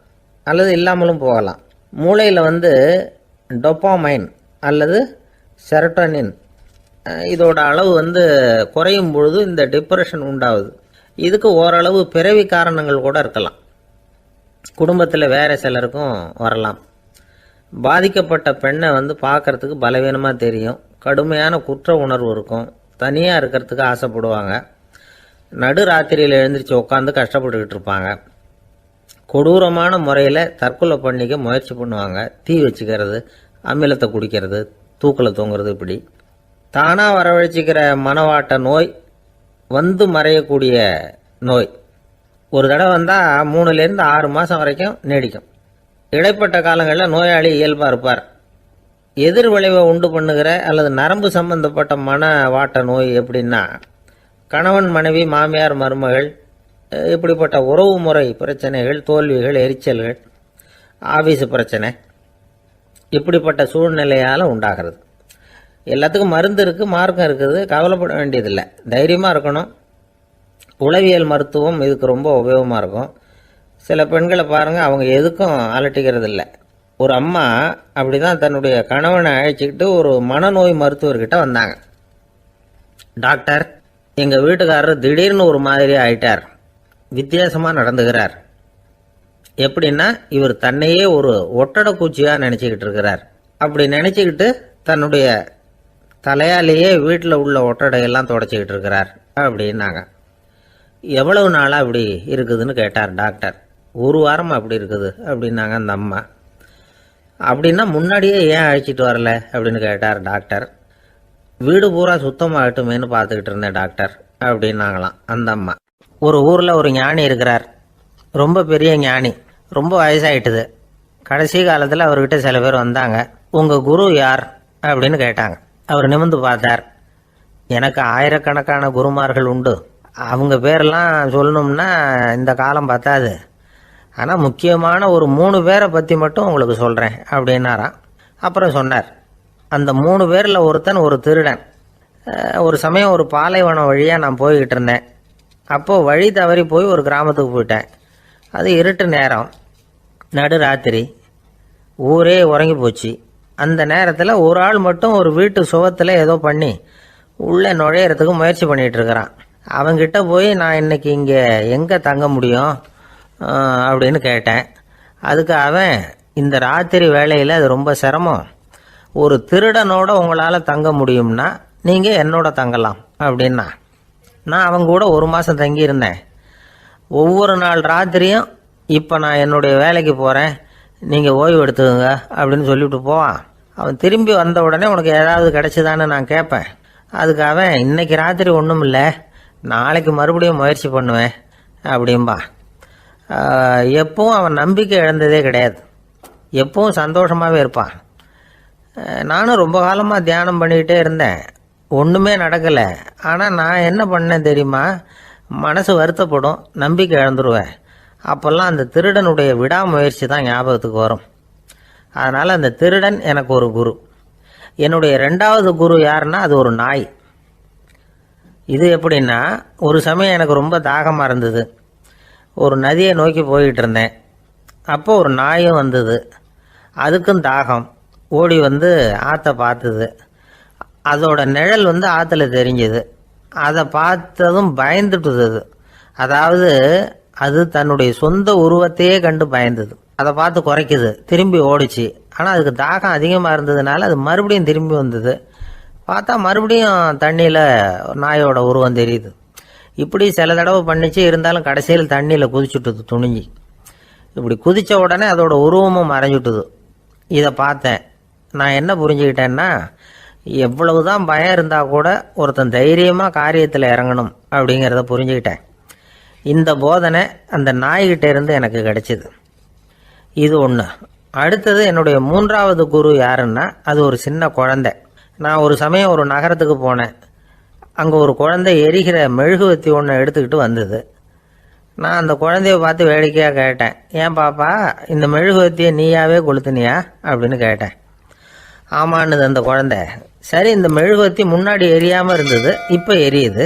அல்லது இல்லாமலும் போகலாம். மூளையில் டொப்பாமைன் அல்லது செரட்டோனின் இதோட அளவு குறையும் பொழுது இந்த டிப்ரெஷன் உண்டாகுது. இதுக்கு ஓரளவு பிறவி காரணங்கள் கூட இருக்கலாம். குடும்பத்தில் வேற சிலருக்கும் வரலாம். பாதிக்கப்பட்ட பெண்ணை பார்க்கறதுக்கு பலவீனமாக தெரியும், கடுமையான குற்ற உணர்வு இருக்கும், தனியாக இருக்கிறதுக்கு ஆசைப்படுவாங்க, நடு ராத்திரியில் எழுந்திரிச்சு உட்காந்து கஷ்டப்பட்டுக்கிட்டு இருப்பாங்க, கொடூரமான முறையில் தற்கொலை பண்ணிக்க முயற்சி பண்ணுவாங்க, தீ வச்சுக்கிறது, அமிலத்தை குடிக்கிறது, தூக்கில் தொங்குறது. இப்படி தானாக வரவழைச்சிக்கிற மனவாட்ட நோய் மறையக்கூடிய நோய். ஒரு தடவை வந்தால் 3லேருந்து 6 மாதம் வரைக்கும் நீடிக்கும். இடைப்பட்ட காலங்களில் நோயாளி இயல்பாக இருப்பார். எதிர் விளைவை உண்டு பண்ணுகிற அல்லது நரம்பு சம்பந்தப்பட்ட மனவாட்ட நோய் எப்படின்னா, கணவன் மனைவி, மாமியார் மருமகள், இப்படிப்பட்ட உறவு முறை பிரச்சனைகள், தோல்விகள், எரிச்சல்கள், ஆபீஸ் பிரச்சனை, இப்படிப்பட்ட சூழ்நிலையால் உண்டாகிறது. எல்லாத்துக்கும் மருந்து இருக்குது, மார்க்கம் இருக்குது, கவலைப்பட வேண்டியதில்லை, தைரியமாக இருக்கணும். உளவியல் மருத்துவம் இதுக்கு ரொம்ப உபயோகமாக இருக்கும். சில பெண்களை பாருங்கள், அவங்க எதுக்கும் அலட்டிக்கிறது இல்லை. ஒரு அம்மா அப்படி தான் தன்னுடைய கணவனை அழைச்சிக்கிட்டு ஒரு மனநோய் மருத்துவர்கிட்ட வந்தாங்க. டாக்டர், எங்கள் வீட்டுக்காரர் திடீர்னு ஒரு மாதிரி ஆயிட்டார், வித்தியாசமாக நடந்துகிறார். எப்படின்னா, இவர் தன்னையே ஒரு ஒட்டடை பூச்சியாக நினச்சிக்கிட்டு இருக்கிறார். அப்படி நினச்சிக்கிட்டு தன்னுடைய தலையாலேயே வீட்டில் உள்ள ஒட்டடையெல்லாம் தொடச்சிக்கிட்டு இருக்கிறார் அப்படின்னாங்க. எவ்வளவு நாளாக அப்படி இருக்குதுன்னு கேட்டார் டாக்டர். 1 வாரமாக அப்படி இருக்குது அப்படின்னாங்க அந்த அம்மா. அப்படின்னா முன்னாடியே ஏன் அழைச்சிட்டு வரல அப்படின்னு கேட்டார் டாக்டர். வீடு பூரா சுத்தமாகட்டுமேனு பார்த்துக்கிட்டு இருந்தேன் டாக்டர் அப்படின்னாங்களாம் அந்த அம்மா. ஒரு ஊரில் ஒரு ஞானி இருக்கிறார், ரொம்ப பெரிய ஞானி, ரொம்ப வயசாயிட்டுது. கடைசி காலத்தில் அவர்கிட்ட சில பேர் வந்தாங்க. உங்கள் குரு யார் அப்படின்னு கேட்டாங்க. அவர் நிமிர்ந்து பார்த்தார். எனக்கு ஆயிரக்கணக்கான குருமார்கள் உண்டு, அவங்க பேரெல்லாம் சொல்லணும்னா இந்த காலம் பத்தாது, ஆனால் முக்கியமான ஒரு 3 பேரை பற்றி மட்டும் உங்களுக்கு சொல்கிறேன் அப்படின்னாராம். அப்புறம் சொன்னார், அந்த 3 பேரில் ஒருத்தன் ஒரு திருடன். ஒரு சமயம் ஒரு பாலைவனம் வழியாக நான் போய்கிட்டு இருந்தேன். அப்போது வழி தவறி போய் ஒரு கிராமத்துக்கு போயிட்டேன். அது இருட்டு நேரம், நடு ராத்திரி, ஊரே உறங்கி போச்சு. அந்த நேரத்தில் ஒரு ஆள் மட்டும் ஒரு வீட்டு சுவத்தில் ஏதோ பண்ணி உள்ளே நுழையிறதுக்கு முயற்சி பண்ணிகிட்டு இருக்கிறான். அவங்கிட்ட போய் நான் இன்னைக்கு இங்கே எங்கே தங்க முடியும் அப்படின்னு கேட்டேன். அதுக்கு அவன், இந்த ராத்திரி வேளையில் அது ரொம்ப சிரமம், ஒரு திருடனோட உங்களால் தங்க முடியும்னா நீங்கள் என்னோட தங்கலாம் அப்படின்னா. நான் அவங்க கூட 1 மாதம் தங்கியிருந்தேன். ஒவ்வொரு நாள் ராத்திரியும் இப்போ நான் என்னுடைய வேலைக்கு போகிறேன், நீங்கள் ஓய்வு எடுத்துக்கோங்க அப்படின்னு சொல்லிவிட்டு போவான். அவன் திரும்பி வந்த உடனே உனக்கு ஏதாவது கிடைச்சிதான்னு நான் கேட்பேன். அதுக்கு அவன், இன்னைக்கு ராத்திரி ஒன்றும் இல்லை, நாளைக்கு மறுபடியும் முயற்சி பண்ணுவேன் அப்படின்பா. எப்பவும் அவன் நம்பிக்கை இழந்ததே கிடையாது, எப்பவும் சந்தோஷமாகவே இருப்பான். நானும் ரொம்ப காலமாக தியானம் பண்ணிக்கிட்டே இருந்தேன், ஒன்றுமே நடக்கலை. ஆனால் நான் என்ன பண்ணேன் தெரியுமா, மனசு வருத்தப்படும், நம்பிக்கை இழந்துருவேன். அப்போல்லாம் அந்த திருடனுடைய விடாமுயற்சி தான் ஞாபகத்துக்கு வரும். அதனால் அந்த திருடன் எனக்கு ஒரு குரு. என்னுடைய 2வது குரு யாருன்னா அது ஒரு நாய். இது எப்படின்னா, ஒரு சமயம் எனக்கு ரொம்ப தாகமாக இருந்தது. ஒரு நதியை நோக்கி போய்கிட்டு இருந்தேன். அப்போ ஒரு நாயும் வந்தது. அதுக்கும் தாகம். ஓடி வந்து ஆற்றை பார்த்தது. அதோட நிழல் வந்து ஆற்றுல தெரிஞ்சது. அதை பார்த்ததும் பயந்துட்டுது. அதாவது அது தன்னுடைய சொந்த உருவத்தையே கண்டு பயந்தது. அதை பார்த்து குறைக்குது, திரும்பி ஓடிச்சு. ஆனால் அதுக்கு தாகம் அதிகமாக இருந்ததுனால அது மறுபடியும் திரும்பி வந்தது. பார்த்தா மறுபடியும் தண்ணியில் நாயோட உருவம் தெரியுது. இப்படி சில தடவை பண்ணிச்சு. இருந்தாலும் கடைசியில் தண்ணியில் குதிச்சுட்டுது துணிஞ்சி. இப்படி குதித்த உடனே அதோட உருவமும் மறைஞ்சுட்டுது. இதை பார்த்தேன். நான் என்ன புரிஞ்சுக்கிட்டேன்னா, எவ்வளவுதான் பயம் இருந்தால் கூட ஒருத்தன் தைரியமாக காரியத்தில் இறங்கணும் அப்படிங்கிறத புரிஞ்சுக்கிட்டேன். இந்த போதனை அந்த நாய்கிட்ட இருந்து எனக்கு கிடைச்சிது. இது ஒன்று. அடுத்தது என்னுடைய 3வது குரு யாருன்னா அது ஒரு சின்ன குழந்தை. நான் ஒரு சமயம் ஒரு நகரத்துக்கு போனேன். அங்கே ஒரு குழந்தை எரிகிற மெழுகுவத்தி ஒன்று எடுத்துக்கிட்டு வந்தது. நான் அந்த குழந்தைய பார்த்து வேடிக்கையாக கேட்டேன், ஏன் பாப்பா இந்த மெழுகுவத்தியை நீயாவே கொளுத்துனியா அப்படின்னு கேட்டேன். ஆமான்னுது அந்த குழந்தை. சரி, இந்த மெழுகுவத்தி முன்னாடி எரியாமல் இருந்தது, இப்போ எரியுது.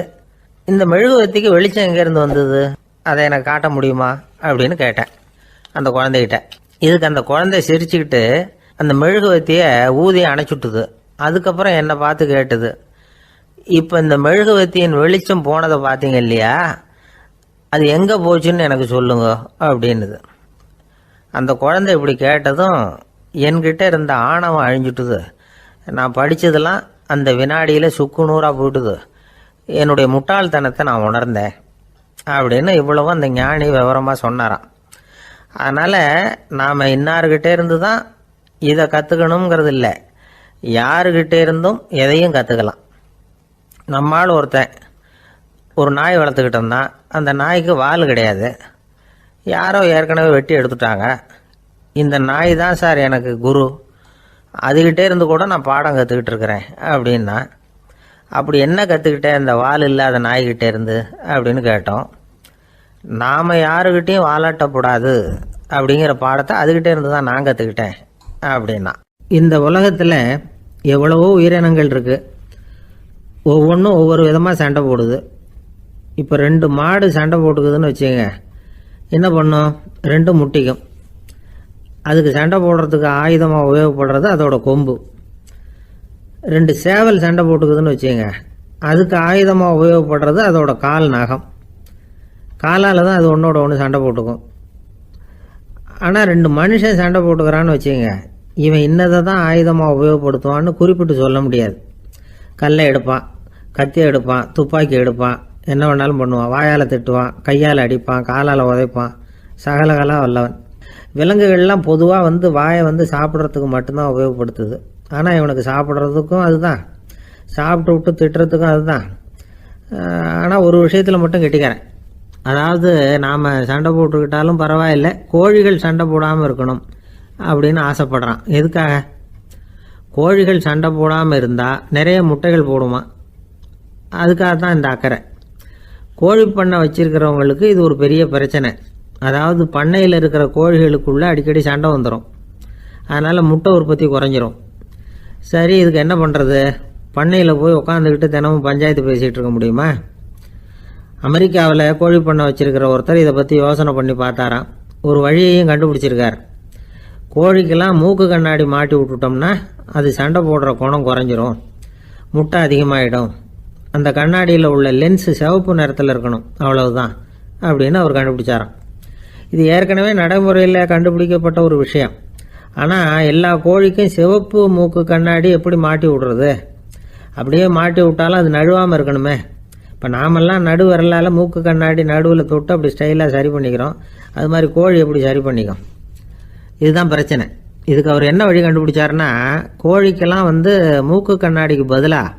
இந்த மெழுகுவத்திக்கு வெளிச்சம் எங்கேருந்து வந்தது, அதை எனக்கு காட்ட முடியுமா அப்படின்னு கேட்டேன் அந்த குழந்தைகிட்ட. இதுக்கு அந்த குழந்தை சிரிச்சுக்கிட்டு அந்த மெழுகுவத்தியை ஊதி அணைச்சுட்டுது. அதுக்கப்புறம் என்னை பார்த்து கேட்டுது, இப்போ இந்த மெழுகுவத்தியின் வெளிச்சம் போனதை பார்த்தீங்க இல்லையா, அது எங்கே போச்சுன்னு எனக்கு சொல்லுங்க அப்படின்னுது. அந்த குழந்தை இப்படி கேட்டதும் என்கிட்ட இருந்த ஆணவம் அழிஞ்சுட்டுது. நான் படித்ததெல்லாம் அந்த வினாடியில் சுக்கு நூறாக போயிட்டுது. என்னுடைய முட்டாள்தனத்தை நான் உணர்ந்தேன் அப்படின்னு இவ்வளவும் அந்த ஞானி விவரமாக சொன்னாராம். அதனால் நாம் இன்னார்கிட்டே இருந்து தான் இதை கற்றுக்கணுங்கிறது இல்லை, யாருக்கிட்டே இருந்தும் எதையும் கற்றுக்கலாம். நம்மால் ஒருத்தன் ஒரு நாய் வளர்த்துக்கிட்டு இருந்தான். அந்த நாய்க்கு வால் கிடையாது. யாரோ ஏற்கனவே வெட்டி எடுத்துட்டாங்க. இந்த நாய் தான் சார் எனக்கு குரு, அதுகிட்டே இருந்து கூட நான் பாடம் கற்றுக்கிட்டு இருக்கிறேன் அப்படின்னா. அப்படி என்ன கற்றுக்கிட்டேன் இந்த வால் இல்லாத நாய்கிட்டே இருந்து அப்படின்னு கேட்டோம். நாம் யாருக்கிட்டையும் வாலாட்டக்கூடாது அப்படிங்கிற பாடத்தை அதுகிட்டே இருந்து தான் நான் கற்றுக்கிட்டேன் அப்படின்னா. இந்த உலகத்தில் எவ்வளவோ உயிரினங்கள் இருக்குது, ஒவ்வொன்றும் ஒவ்வொரு விதமாக சண்டை போடுது. இப்போ 2 மாடு சண்டை போட்டுக்குதுன்னு வச்சுங்க, என்ன பண்ணும், 2 முட்டிக்கும். அதுக்கு சண்டை போடுறதுக்கு ஆயுதமாக உபயோகப்படுறது அதோட கொம்பு. 2 சேவல் சண்டை போட்டுக்குதுன்னு வச்சுங்க, அதுக்கு ஆயுதமாக உபயோகப்படுறது அதோட கால் நகம். காலால் தான் அது ஒன்றோட ஒன்று சண்டை போட்டுக்கும். ஆனால் 2 மனுஷன் சண்டை போட்டுக்கிறான்னு வச்சுங்க, இவன் இன்னதை தான் ஆயுதமாக உபயோகப்படுத்துவான்னு குறிப்பிட்டு சொல்ல முடியாது. கல்லை எடுப்பான், கத்தி எடுப்பான், துப்பாக்கி எடுப்பான், என்ன வேணாலும் பண்ணுவான். வாயால் திட்டுவான், கையால் அடிப்பான், காலால் உதைப்பான், சகலகலா வல்லவன். விலங்குகள்லாம் பொதுவாக வாயை சாப்பிட்றதுக்கு மட்டும்தான் உபயோகப்படுத்துது. ஆனால் இவனுக்கு சாப்பிட்றதுக்கும் அதுதான், சாப்பிட்டு விட்டு திட்டுறதுக்கும் அதுதான். ஆனால் ஒரு விஷயத்தில் மட்டும் கெட்டிக்கிறேன். அதாவது நாம் சண்டை போட்டுக்கிட்டாலும் பரவாயில்லை, கோழிகள் சண்டை போடாமல் இருக்கணும் அப்படின்னு ஆசைப்படுறான். எதுக்காக? கோழிகள் சண்டை போடாமல் இருந்தால் நிறைய முட்டைகள் போடுமா, அதுக்காக தான் இந்த அக்கறை. கோழி பண்ணை வச்சிருக்கிறவங்களுக்கு இது ஒரு பெரிய பிரச்சனை. அதாவது பண்ணையில் இருக்கிற கோழிகளுக்குள்ளே அடிக்கடி சண்டை வந்துடும். அதனால் முட்டை உற்பத்தி குறைஞ்சிரும். சரி, இதுக்கு என்ன பண்ணுறது? பண்ணையில் போய் உட்காந்துக்கிட்டு தினமும் பஞ்சாயத்து பேசிகிட்டு இருக்க முடியுமா? அமெரிக்காவில் கோழி பண்ணை வச்சுருக்கிற ஒருத்தர் இதை பற்றி யோசனை பண்ணி பார்த்தாராம். ஒரு வழியையும் கண்டுபிடிச்சிருக்கார். கோழிக்கெல்லாம் மூக்கு கண்ணாடி மாட்டி விட்டுட்டோம்னா அது சண்டை போடுற குணம் குறைஞ்சிரும், முட்டை அதிகமாகிடும். அந்த கண்ணாடியில் உள்ள லென்ஸு சிவப்பு நிறத்தில் இருக்கணும், அவ்வளவுதான் அப்படின்னு அவர் கண்டுபிடிச்சாராம். இது ஏற்கனவே நடைமுறையில் கண்டுபிடிக்கப்பட்ட ஒரு விஷயம். ஆனால் எல்லா கோழிக்கும் சிவப்பு மூக்கு கண்ணாடி எப்படி மாட்டி விடுறது? அப்படியே மாட்டி விட்டாலும் அது நழுவாமல் இருக்கணுமே. இப்போ நாமெல்லாம் நடு விரலால் மூக்கு கண்ணாடி நடுவில் தொட்டு அப்படி ஸ்டைலாக சரி பண்ணிக்கிறோம். அது மாதிரி கோழி எப்படி சரி பண்ணிக்கும்? இதுதான் பிரச்சனை. இதுக்கு அவர் என்ன வழி கண்டுபிடிச்சாருன்னா, கோழிக்கெல்லாம் மூக்கு கண்ணாடிக்கு பதிலாக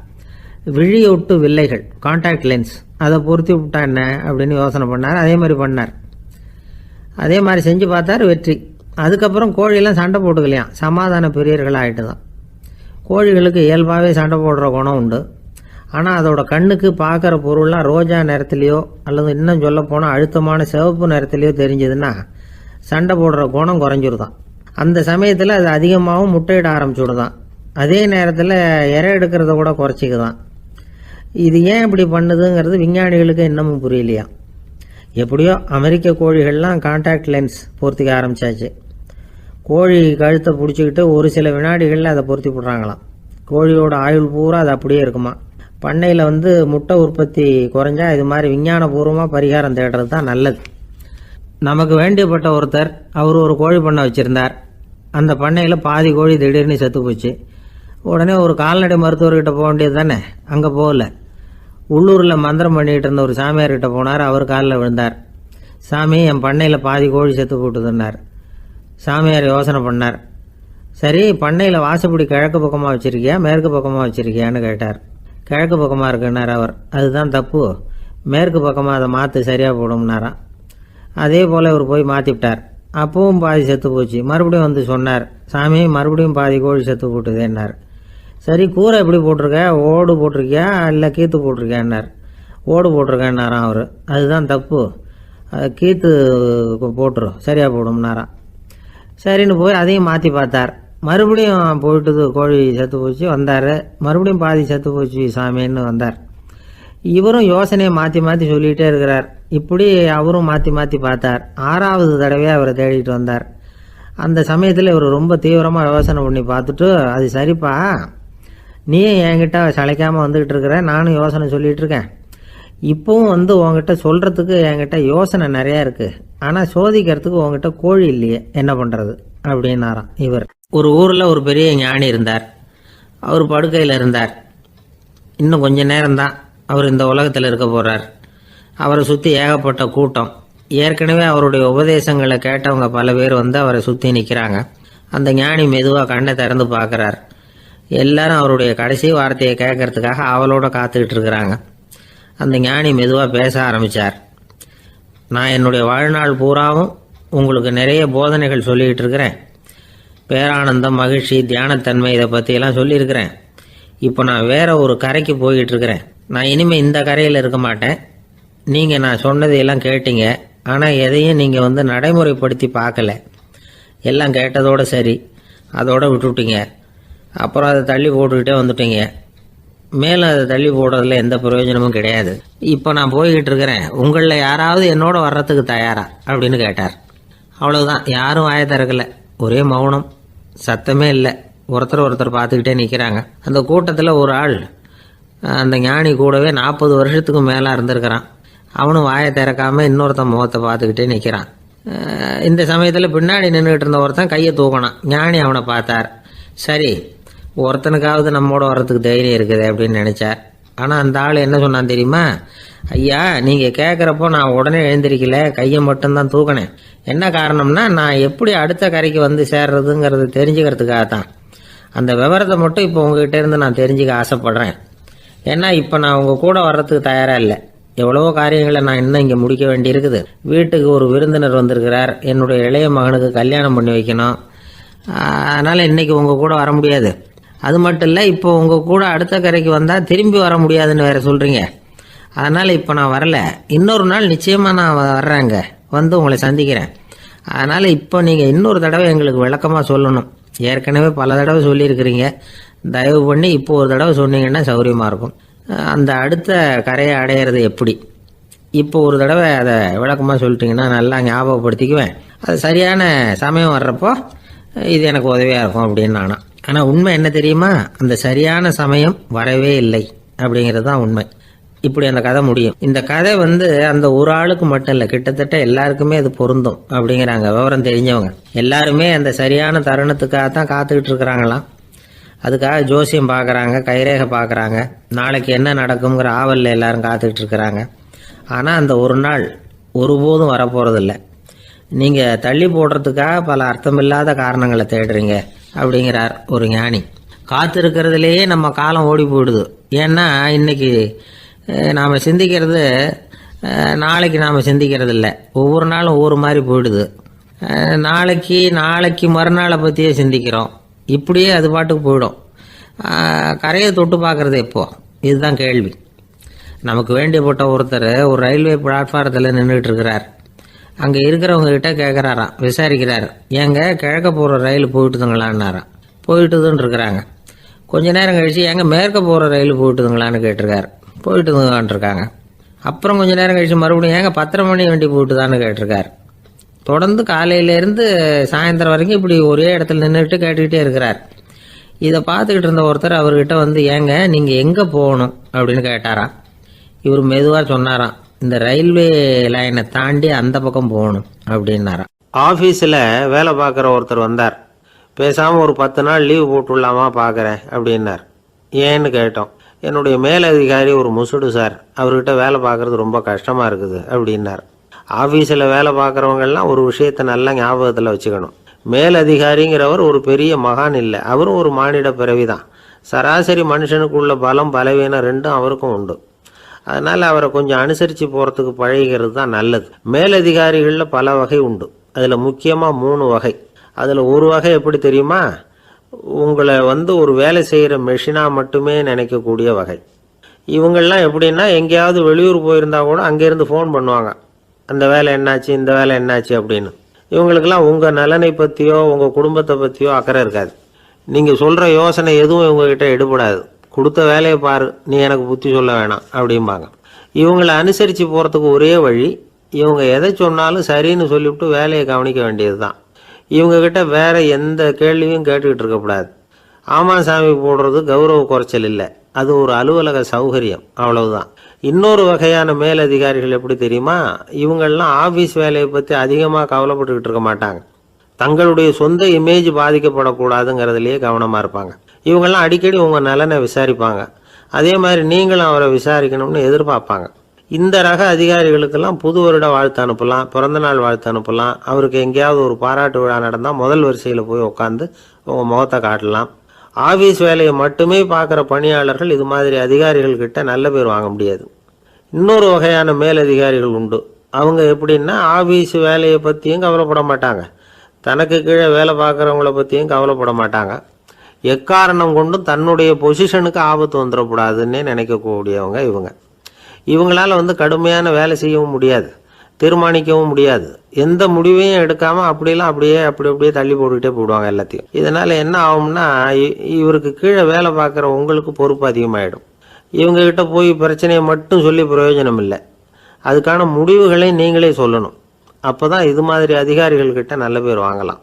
விழியொட்டு வில்லைகள், கான்டாக்ட் லென்ஸ், அதை பொருத்தி விட்டா என்ன அப்படின்னு யோசனை பண்ணார். அதே மாதிரி பண்ணார். அதே மாதிரி செஞ்சு பார்த்தார், வெற்றி. அதுக்கப்புறம் கோழியெல்லாம் சண்டை போட்டுக்கலையாம், சமாதான பிரியர்கள் ஆகிட்டு தான். கோழிகளுக்கு இயல்பாகவே சண்டை போடுற குணம் உண்டு. ஆனால் அதோட கண்ணுக்கு பார்க்குற பொருள்லாம் ரோஜா நிறத்துலையோ அல்லது இன்னும் சொல்ல போனால் அழுத்தமான சிவப்பு நிறத்துலையோ தெரிஞ்சதுன்னா சண்டை போடுற குணம் குறைஞ்சிருதான். அந்த சமயத்தில் அது அதிகமாகவும் முட்டையிட ஆரம்பிச்சுடுதான். அதே நேரத்தில் இறை எடுக்கிறத கூட குறைச்சிக்குதான். இது ஏன் இப்படி பண்ணுதுங்கிறது விஞ்ஞானிகளுக்கு இன்னமும் புரியலையா. எப்படியோ அமெரிக்க கோழிகள்லாம் கான்டாக்ட் லென்ஸ் பொருத்திக்க ஆரம்பித்தாச்சு. கோழி கழுத்தை பிடிச்சிக்கிட்டு ஒரு சில வினாடிகளில் அதை பொருத்தி விட்றாங்களாம். கோழியோட ஆயுள் பூரா அது அப்படியே இருக்குமா. பண்ணையில் முட்டை உற்பத்தி குறைஞ்சா இது மாதிரி விஞ்ஞானபூர்வமாக பரிகாரம் தேடுறது தான் நல்லது. நமக்கு வேண்டியப்பட்ட ஒருத்தர், அவர் ஒரு கோழி பண்ணை வச்சுருந்தார். அந்த பண்ணையில் பாதி கோழி திடீர்னு செத்து போச்சு. உடனே ஒரு கால்நடை மருத்துவர்கிட்ட போக வேண்டியது தானே. அங்கே போகல. உள்ளூரில் மந்திரம் பண்ணிகிட்டு இருந்த ஒரு சாமியார்கிட்ட போனார். அவர் காலில் விழுந்தார். சாமி, என் பண்ணையில் பாதி கோழி செத்து போட்டுதுன்னார். சாமியார் யோசனை பண்ணார். சரி, பண்ணையில் வாசப்படி கிழக்கு பக்கமாக வச்சுருக்கியா மேற்கு பக்கமாக வச்சுருக்கியான்னு கேட்டார். கிழக்கு பக்கமாக இருக்குன்னார் அவர். அதுதான் தப்பு, மேற்கு பக்கமாக அதை மாற்று சரியாக போடும்னாராம். அதே போல் இவர் போய் மாற்றிவிட்டார். அப்பவும் பாதி செத்து போச்சு. மறுபடியும் சொன்னார், சாமி மறுபடியும் பாதி கோழி செத்து போட்டுதேன்னார். சரி, கூரை எப்படி போட்டிருக்க? ஓடு போட்டிருக்கியா இல்லை கீத்து போட்டிருக்கியான்னார். ஓடு போட்டிருக்கேன்னாராம் அவர். அதுதான் தப்பு, கீத்து போட்டுரும் சரியாக போடும்னாராம். சரின்னு போய் அதையும் மாற்றி பார்த்தார். மறுபடியும் போயிட்டுது, கோழி செத்து போச்சு. வந்தார். மறுபடியும் பாதி செத்து போச்சு சாமின்னு வந்தார். இவரும் யோசனையை மாற்றி மாற்றி சொல்லிகிட்டே இருக்கிறார். இப்படி அவரும் மாற்றி மாற்றி பார்த்தார். 6வது தடவையாக அவரை தேடிட்டு வந்தார். அந்த சமயத்தில் இவர் ரொம்ப தீவிரமாக யோசனை பண்ணி பார்த்துட்டு, அது சரிப்பா, நீயும் என்கிட்ட சளைக்காமல் வந்துக்கிட்டு இருக்கிற, நானும் யோசனை சொல்லிகிட்டு இருக்கேன். இப்போவும் உங்ககிட்ட சொல்கிறதுக்கு என்கிட்ட யோசனை நிறையா இருக்குது. ஆனால் சோதிக்கிறதுக்கு உங்ககிட்ட கோழி இல்லையே, என்ன பண்ணுறது அப்படின்னாராம் இவர். ஒரு ஊரில் ஒரு பெரிய ஞானி இருந்தார். அவர் படுக்கையில் இருந்தார். இன்னும் கொஞ்ச நேரம்தான் அவர் இந்த உலகத்தில் இருக்க போகிறார். அவரை சுற்றி ஏகப்பட்ட கூட்டம். ஏற்கனவே அவருடைய உபதேசங்களை கேட்டவங்க பல பேர் அவரை சுற்றி நிற்கிறாங்க. அந்த ஞானி மெதுவாக கண்ணை திறந்து பார்க்குறார். எல்லாரும் அவருடைய கடைசி வார்த்தையை கேட்கறதுக்காக அவளோட காத்துக்கிட்டு இருக்கிறாங்க. அந்த ஞானி மெதுவாக பேச ஆரம்பித்தார். நான் என்னுடைய வாழ்நாள் பூராவும் உங்களுக்கு நிறைய போதனைகள் சொல்லிக்கிட்டு இருக்கிறேன். பேரானந்தம், மகிழ்ச்சி, தியானத்தன்மை, இதை பற்றியெல்லாம் சொல்லியிருக்கிறேன். இப்போ நான் வேற ஒரு கரைக்கு போய்கிட்டு இருக்கிறேன். நான் இனிமேல் இந்த கரையில் இருக்க மாட்டேன். நீங்கள் நான் சொன்னதையெல்லாம் கேட்டீங்க, ஆனால் எதையும் நீங்கள் நடைமுறைப்படுத்தி பார்க்கல. எல்லாம் கேட்டதோடு சரி, அதோடு விட்டுவிட்டீங்க. அப்புறம் அதை தள்ளி போட்டுக்கிட்டே வந்துட்டீங்க. மேலும் அதை தள்ளி போடுறதுல எந்த பிரயோஜனமும் கிடையாது. இப்போ நான் போய்கிட்டு இருக்கிறேன். உங்களில் யாராவது என்னோட வர்றதுக்கு தயாரா அப்படின்னு கேட்டார். அவ்வளவுதான். யாரும் வாயை திறக்கலை. ஒரே மௌனம், சத்தமே இல்லை. ஒருத்தர் பார்த்துக்கிட்டே நிற்கிறாங்க. அந்த கூட்டத்தில் ஒரு ஆள் அந்த ஞானி கூடவே 40 வருஷத்துக்கு மேலே இருந்திருக்கிறான். அவனும் வாயை திறக்காமல் இன்னொருத்தன் முகத்தை பார்த்துக்கிட்டே நிற்கிறான். இந்த சமயத்தில் பின்னாடி நின்றுக்கிட்டு இருந்த ஒருத்தன் கையை தூக்கினான். ஞானி அவனை பார்த்தார். சரி, ஒருத்தனுக்காவது நம்மோட வர்றதுக்கு தைரியம் இருக்குது அப்படின்னு நினச்சார். ஆனால் அந்த ஆள் என்ன சொன்னான் தெரியுமா? ஐயா, நீங்கள் கேட்குறப்போ நான் உடனே எழுந்திருக்கல, கையை மட்டும்தான் தூக்கினேன். என்ன காரணம்னா, நான் எப்படி அடுத்த கரைக்கு சேர்றதுங்கிறது தெரிஞ்சுக்கிறதுக்காக தான். அந்த விவரத்தை மட்டும் இப்போ உங்ககிட்ட இருந்து நான் தெரிஞ்சுக்க ஆசைப்படுறேன். ஏன்னா இப்போ நான் உங்கள் கூட வர்றதுக்கு தயாராக இல்லை. எவ்வளவோ காரியங்களை நான் இன்னும் இங்கே முடிக்க வேண்டியிருக்குது. வீட்டுக்கு ஒரு விருந்தினர் வந்திருக்கிறார். என்னுடைய இளைய மகனுக்கு கல்யாணம் பண்ணி வைக்கணும். அதனால் இன்றைக்கி உங்கள் கூட வர முடியாது. அது மட்டும் இல்லை, இப்போ உங்கள் கூட அடுத்த கரைக்கு வந்தால் திரும்பி வர முடியாதுன்னு வேறு சொல்கிறீங்க. அதனால் இப்போ நான் வரல. இன்னொரு நாள் நிச்சயமாக நான் வர்றேங்க, உங்களை சந்திக்கிறேன். அதனால் இப்போ நீங்கள் இன்னொரு தடவை எங்களுக்கு விளக்கமாக சொல்லணும். ஏற்கனவே பல தடவை சொல்லியிருக்கிறீங்க. தயவு பண்ணி இப்போ ஒரு தடவை சொன்னீங்கன்னா சௌகரியமாக இருக்கும். அந்த அடுத்த கரையை அடையிறது எப்படி, இப்போ ஒரு தடவை அதை விளக்கமாக சொல்லிட்டீங்கன்னா நல்லா ஞாபகப்படுத்திக்குவேன். அது சரியான சமயம் வர்றப்போ இது எனக்கு உதவியாக இருக்கும் அப்படின்னு நானா. ஆனால் உண்மை என்ன தெரியுமா, அந்த சரியான சமயம் வரவே இல்லை அப்படிங்கிறது தான் உண்மை. இப்படி அந்த கதை முடியும். இந்த கதை அந்த ஒரு ஆளுக்கு மட்டும் இல்லை, கிட்டத்தட்ட எல்லாருக்குமே அது பொருந்தும் அப்படிங்கிறாங்க விவரம் தெரிஞ்சவங்க. எல்லாருமே அந்த சரியான தருணத்துக்காக தான் காத்துக்கிட்டு இருக்கிறாங்களாம். அதுக்காக ஜோசியம் பார்க்குறாங்க, கைரேகை பார்க்குறாங்க, நாளைக்கு என்ன நடக்குங்கிற ஆவலில் எல்லாரும் காத்துக்கிட்டு இருக்கிறாங்க. ஆனால் அந்த ஒரு நாள் ஒருபோதும் வரப்போகிறதில்ல. நீங்கள் தள்ளி போடுறதுக்காக பல அர்த்தமில்லாத காரணங்களை தேடுறீங்க அப்படிங்கிறார் ஒரு ஞானி. காத்திருக்கிறதுலேயே நம்ம காலம் ஓடி போயிடுது. ஏன்னா இன்னைக்கு நாம் சிந்திக்கிறது நாளைக்கு நாம் சிந்திக்கிறது இல்லை. ஒவ்வொரு நாளும் ஒவ்வொரு மாதிரி போயிடுது. நாளைக்கு மறுநாளை பற்றியே சிந்திக்கிறோம். இப்படியே அது பாட்டுக்கு போயிடும். கரையை தொட்டு பார்க்குறது எப்போ, இதுதான் கேள்வி. நமக்கு வேண்டியப்பட்ட ஒருத்தர் ஒரு ரயில்வே பிளாட்ஃபாரத்தில் நின்றுட்டு இருக்கிறார். அங்கே இருக்கிறவங்க கிட்ட கேட்குறாராம், விசாரிக்கிறார், ஏங்க கிழக்க போகிற ரயில் போயிட்டுதுங்களான்னாராம். போயிட்டுதுன்னு இருக்கிறாங்க. கொஞ்ச நேரம் கழிச்சு ஏங்க மேற்க போகிற ரயில் போயிட்டுதுங்களான்னு கேட்டிருக்காரு. போயிட்டுதுங்களான் இருக்காங்க. அப்புறம் கொஞ்ச நேரம் கழிச்சு மறுபடியும் ஏங்க 10:30 மணி வண்டி போயிட்டுதான்னு கேட்டிருக்காரு. தொடர்ந்து காலையிலேருந்து சாயந்தரம் வரைக்கும் இப்படி ஒரே இடத்துல நின்றுட்டு கேட்டுக்கிட்டே இருக்கிறார். இதை பார்த்துக்கிட்டு இருந்த ஒருத்தர் அவர்கிட்ட ஏங்க நீங்கள் எங்கே போகணும் அப்படின்னு கேட்டாராம். இவர் மெதுவாக சொன்னாராம், இந்த ரயில்வே லைனை தாண்டி அந்த பக்கம் போகணும் அப்படின்னாராம். ஆஃபீஸில் வேலை பார்க்குற ஒருத்தர் வந்தார். பேசாமல் ஒரு 10 நாள் லீவு போட்டுடலாமா பார்க்குறேன் அப்படின்னார். ஏன்னு கேட்டோம். என்னுடைய மேலதிகாரி ஒரு முசுடு சார், அவர்கிட்ட வேலை பார்க்குறது ரொம்ப கஷ்டமாக இருக்குது அப்படின்னார். ஆஃபீஸில் வேலை பார்க்குறவங்கெல்லாம் ஒரு விஷயத்தை நல்லா ஞாபகத்தில் வச்சுக்கணும். மேலதிகாரிங்கிறவர் ஒரு பெரிய மகான் இல்லை, அவரும் ஒரு மானிட பிறவி தான். சராசரி மனுஷனுக்குள்ள பலம் பலவீனம் ரெண்டும் அவருக்கும் உண்டு. அதனால் அவரை கொஞ்சம் அனுசரித்து போகிறதுக்கு பழகிறது தான் நல்லது. மேலதிகாரிகளில் பல வகை உண்டு. அதில் முக்கியமாக 3 வகை. அதில் ஒரு வகை எப்படி தெரியுமா, உங்களை ஒரு வேலை செய்கிற மெஷினாக மட்டுமே நினைக்கக்கூடிய வகை. இவங்கெல்லாம் எப்படின்னா, எங்கேயாவது வெளியூர் போயிருந்தா கூட அங்கேருந்து ஃபோன் பண்ணுவாங்க, அந்த வேலை என்னாச்சு, இந்த வேலை என்னாச்சு அப்படின்னு. இவங்களுக்கெல்லாம் உங்கள் நலனை பற்றியோ உங்கள் குடும்பத்தை பற்றியோ அக்கறை இருக்காது. நீங்கள் சொல்கிற யோசனை எதுவும் இவங்ககிட்ட எடுபடாது. கொடுத்த வேலையை பாரு, நீ எனக்கு புத்தி சொல்ல வேணாம் அப்படிம்பாங்க. இவங்களை அனுசரித்து போகிறதுக்கு ஒரே வழி, இவங்க எதை சொன்னாலும் சரின்னு சொல்லிவிட்டு வேலையை கவனிக்க வேண்டியது தான். இவங்ககிட்ட வேற எந்த கேள்வியும் கேட்டுக்கிட்டு இருக்கக்கூடாது. ஆமாம் சாமி போடுறது கௌரவ குறைச்சல் இல்லை, அது ஒரு அலுவலக சௌகரியம், அவ்வளவுதான். இன்னொரு வகையான மேலதிகாரிகள் எப்படி தெரியுமா, இவங்கெல்லாம் ஆஃபீஸ் வேலையை பற்றி அதிகமாக கவலைப்பட்டுக்கிட்டு இருக்க மாட்டாங்க. தங்களுடைய சொந்த இமேஜ் பாதிக்கப்படக்கூடாதுங்கிறதுலையே கவனமாக இருப்பாங்க. இவங்கெல்லாம் அடிக்கடி உங்கள் நலனை விசாரிப்பாங்க. அதே மாதிரி நீங்களும் அவரை விசாரிக்கணும்னு எதிர்பார்ப்பாங்க. இந்த ரக அதிகாரிகளுக்கெல்லாம் புது வருட வாழ்த்து அனுப்பலாம், பிறந்தநாள் வாழ்த்து அனுப்பலாம். அவருக்கு எங்கேயாவது ஒரு பாராட்டு விழா நடந்தால் முதல் வரிசையில் போய் உட்காந்து உங்கள் முகத்தை காட்டலாம். ஆஃபீஸ் வேலையை மட்டுமே பார்க்குற பணியாளர்கள் இது மாதிரி அதிகாரிகள்கிட்ட நல்ல பேர் வாங்க முடியாது. இன்னொரு வகையான மேலதிகாரிகள் உண்டு. அவங்க எப்படின்னா, ஆஃபீஸ் வேலையை பற்றியும் கவலைப்பட மாட்டாங்க, தனக்கு கீழே வேலை பார்க்குறவங்கள பற்றியும் கவலைப்பட மாட்டாங்க. எக்காரணம் கொண்டும் தன்னுடைய பொசிஷனுக்கு ஆபத்து வந்துடக்கூடாதுன்னே நினைக்கக்கூடியவங்க இவங்க. இவங்களால கடுமையான வேலை செய்யவும் முடியாது, தீர்மானிக்கவும் முடியாது. எந்த முடிவையும் எடுக்காமல் அப்படியே தள்ளி போட்டுக்கிட்டே போடுவாங்க எல்லாத்தையும். இதனால் என்ன ஆகும்னா, இவருக்கு கீழே வேலை பார்க்குற உங்களுக்கு பொறுப்பு அதிகமாகிடும். இவங்ககிட்ட போய் பிரச்சனையை மட்டும் சொல்லி பிரயோஜனம் இல்லை, அதுக்கான முடிவுகளை நீங்களே சொல்லணும். அப்போ தான் இது மாதிரி அதிகாரிகள்கிட்ட நல்ல பேர் வாங்கலாம்.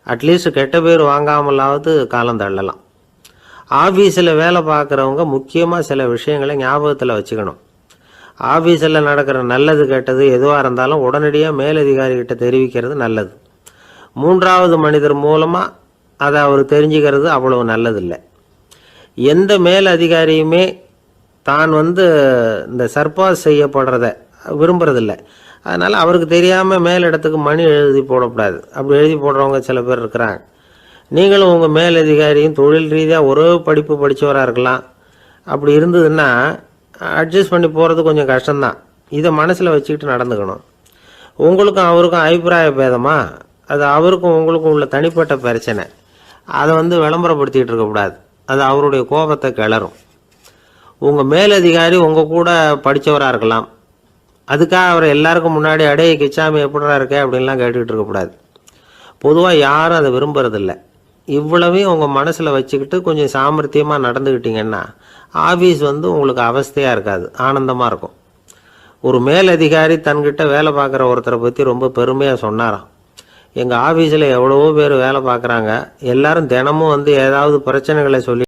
அட்லீஸ்ட் கெட்ட பேர் வாங்காமலாவது காலம் தள்ளலாம். ஆஃபீஸில் வேலை பார்க்குறவங்க முக்கியமாக சில விஷயங்களை ஞாபகத்தில் வச்சுக்கணும். ஆஃபீஸில் நடக்கிற நல்லது கெட்டது எதுவாக இருந்தாலும் உடனடியாக மேலதிகாரிகிட்ட தெரிவிக்கிறது நல்லது. 3வது மனிதர் மூலமாக அதை அவர் தெரிஞ்சுக்கிறது அவ்வளவு நல்லதில்லை. எந்த மேலதிகாரியுமே தான் இந்த சர்பாஸ் செய்யப்படுறத விரும்புறதில்லை. அதனால் அவருக்கு தெரியாமல் மேலிடத்துக்கு மணி எழுதி போடக்கூடாது. அப்படி எழுதி போடுறவங்க சில பேர் இருக்கிறாங்க. நீங்களும் உங்கள் மேலதிகாரியும் தொழில் ரீதியாக ஒரே படிப்பு படித்தவராக இருக்கலாம். அப்படி இருந்ததுன்னா அட்ஜஸ்ட் பண்ணி போகிறது கொஞ்சம் கஷ்டம்தான். இதை மனசில் வச்சுக்கிட்டு நடந்துக்கணும். உங்களுக்கும் அவருக்கும் அபிப்பிராய பேதமா, அது அவருக்கும் உங்களுக்கும் உள்ள தனிப்பட்ட பிரச்சனை. அதை விளம்பரப்படுத்திக்கிட்டு இருக்கக்கூடாது, அது அவருடைய கோபத்தை கிளறும். உங்கள் மேலதிகாரி உங்கள் கூட படித்தவராக இருக்கலாம், அதுக்காக அவரை எல்லாருக்கும் முன்னாடி அடைய கிச்சாமி எப்படா இருக்க அப்படின்லாம் கேட்டுக்கிட்டு இருக்கக்கூடாது. பொதுவாக யாரும் அதை விரும்புறதில்லை. இவ்வளவையும் உங்கள் மனசில் வச்சுக்கிட்டு கொஞ்சம் சாமர்த்தியமாக நடந்துக்கிட்டீங்கன்னா ஆஃபீஸ் வந்து உங்களுக்கு அவஸ்தையாக இருக்காது, ஆனந்தமாக இருக்கும். ஒரு மேலதிகாரி தன்கிட்ட வேலை பார்க்குற ஒருத்தரை பற்றி ரொம்ப பெருமையாக சொன்னாராம். எங்கள் ஆஃபீஸில் எவ்வளவோ பேர் வேலை பார்க்குறாங்க, எல்லாரும் தினமும் வந்து ஏதாவது பிரச்சனைகளை சொல்லி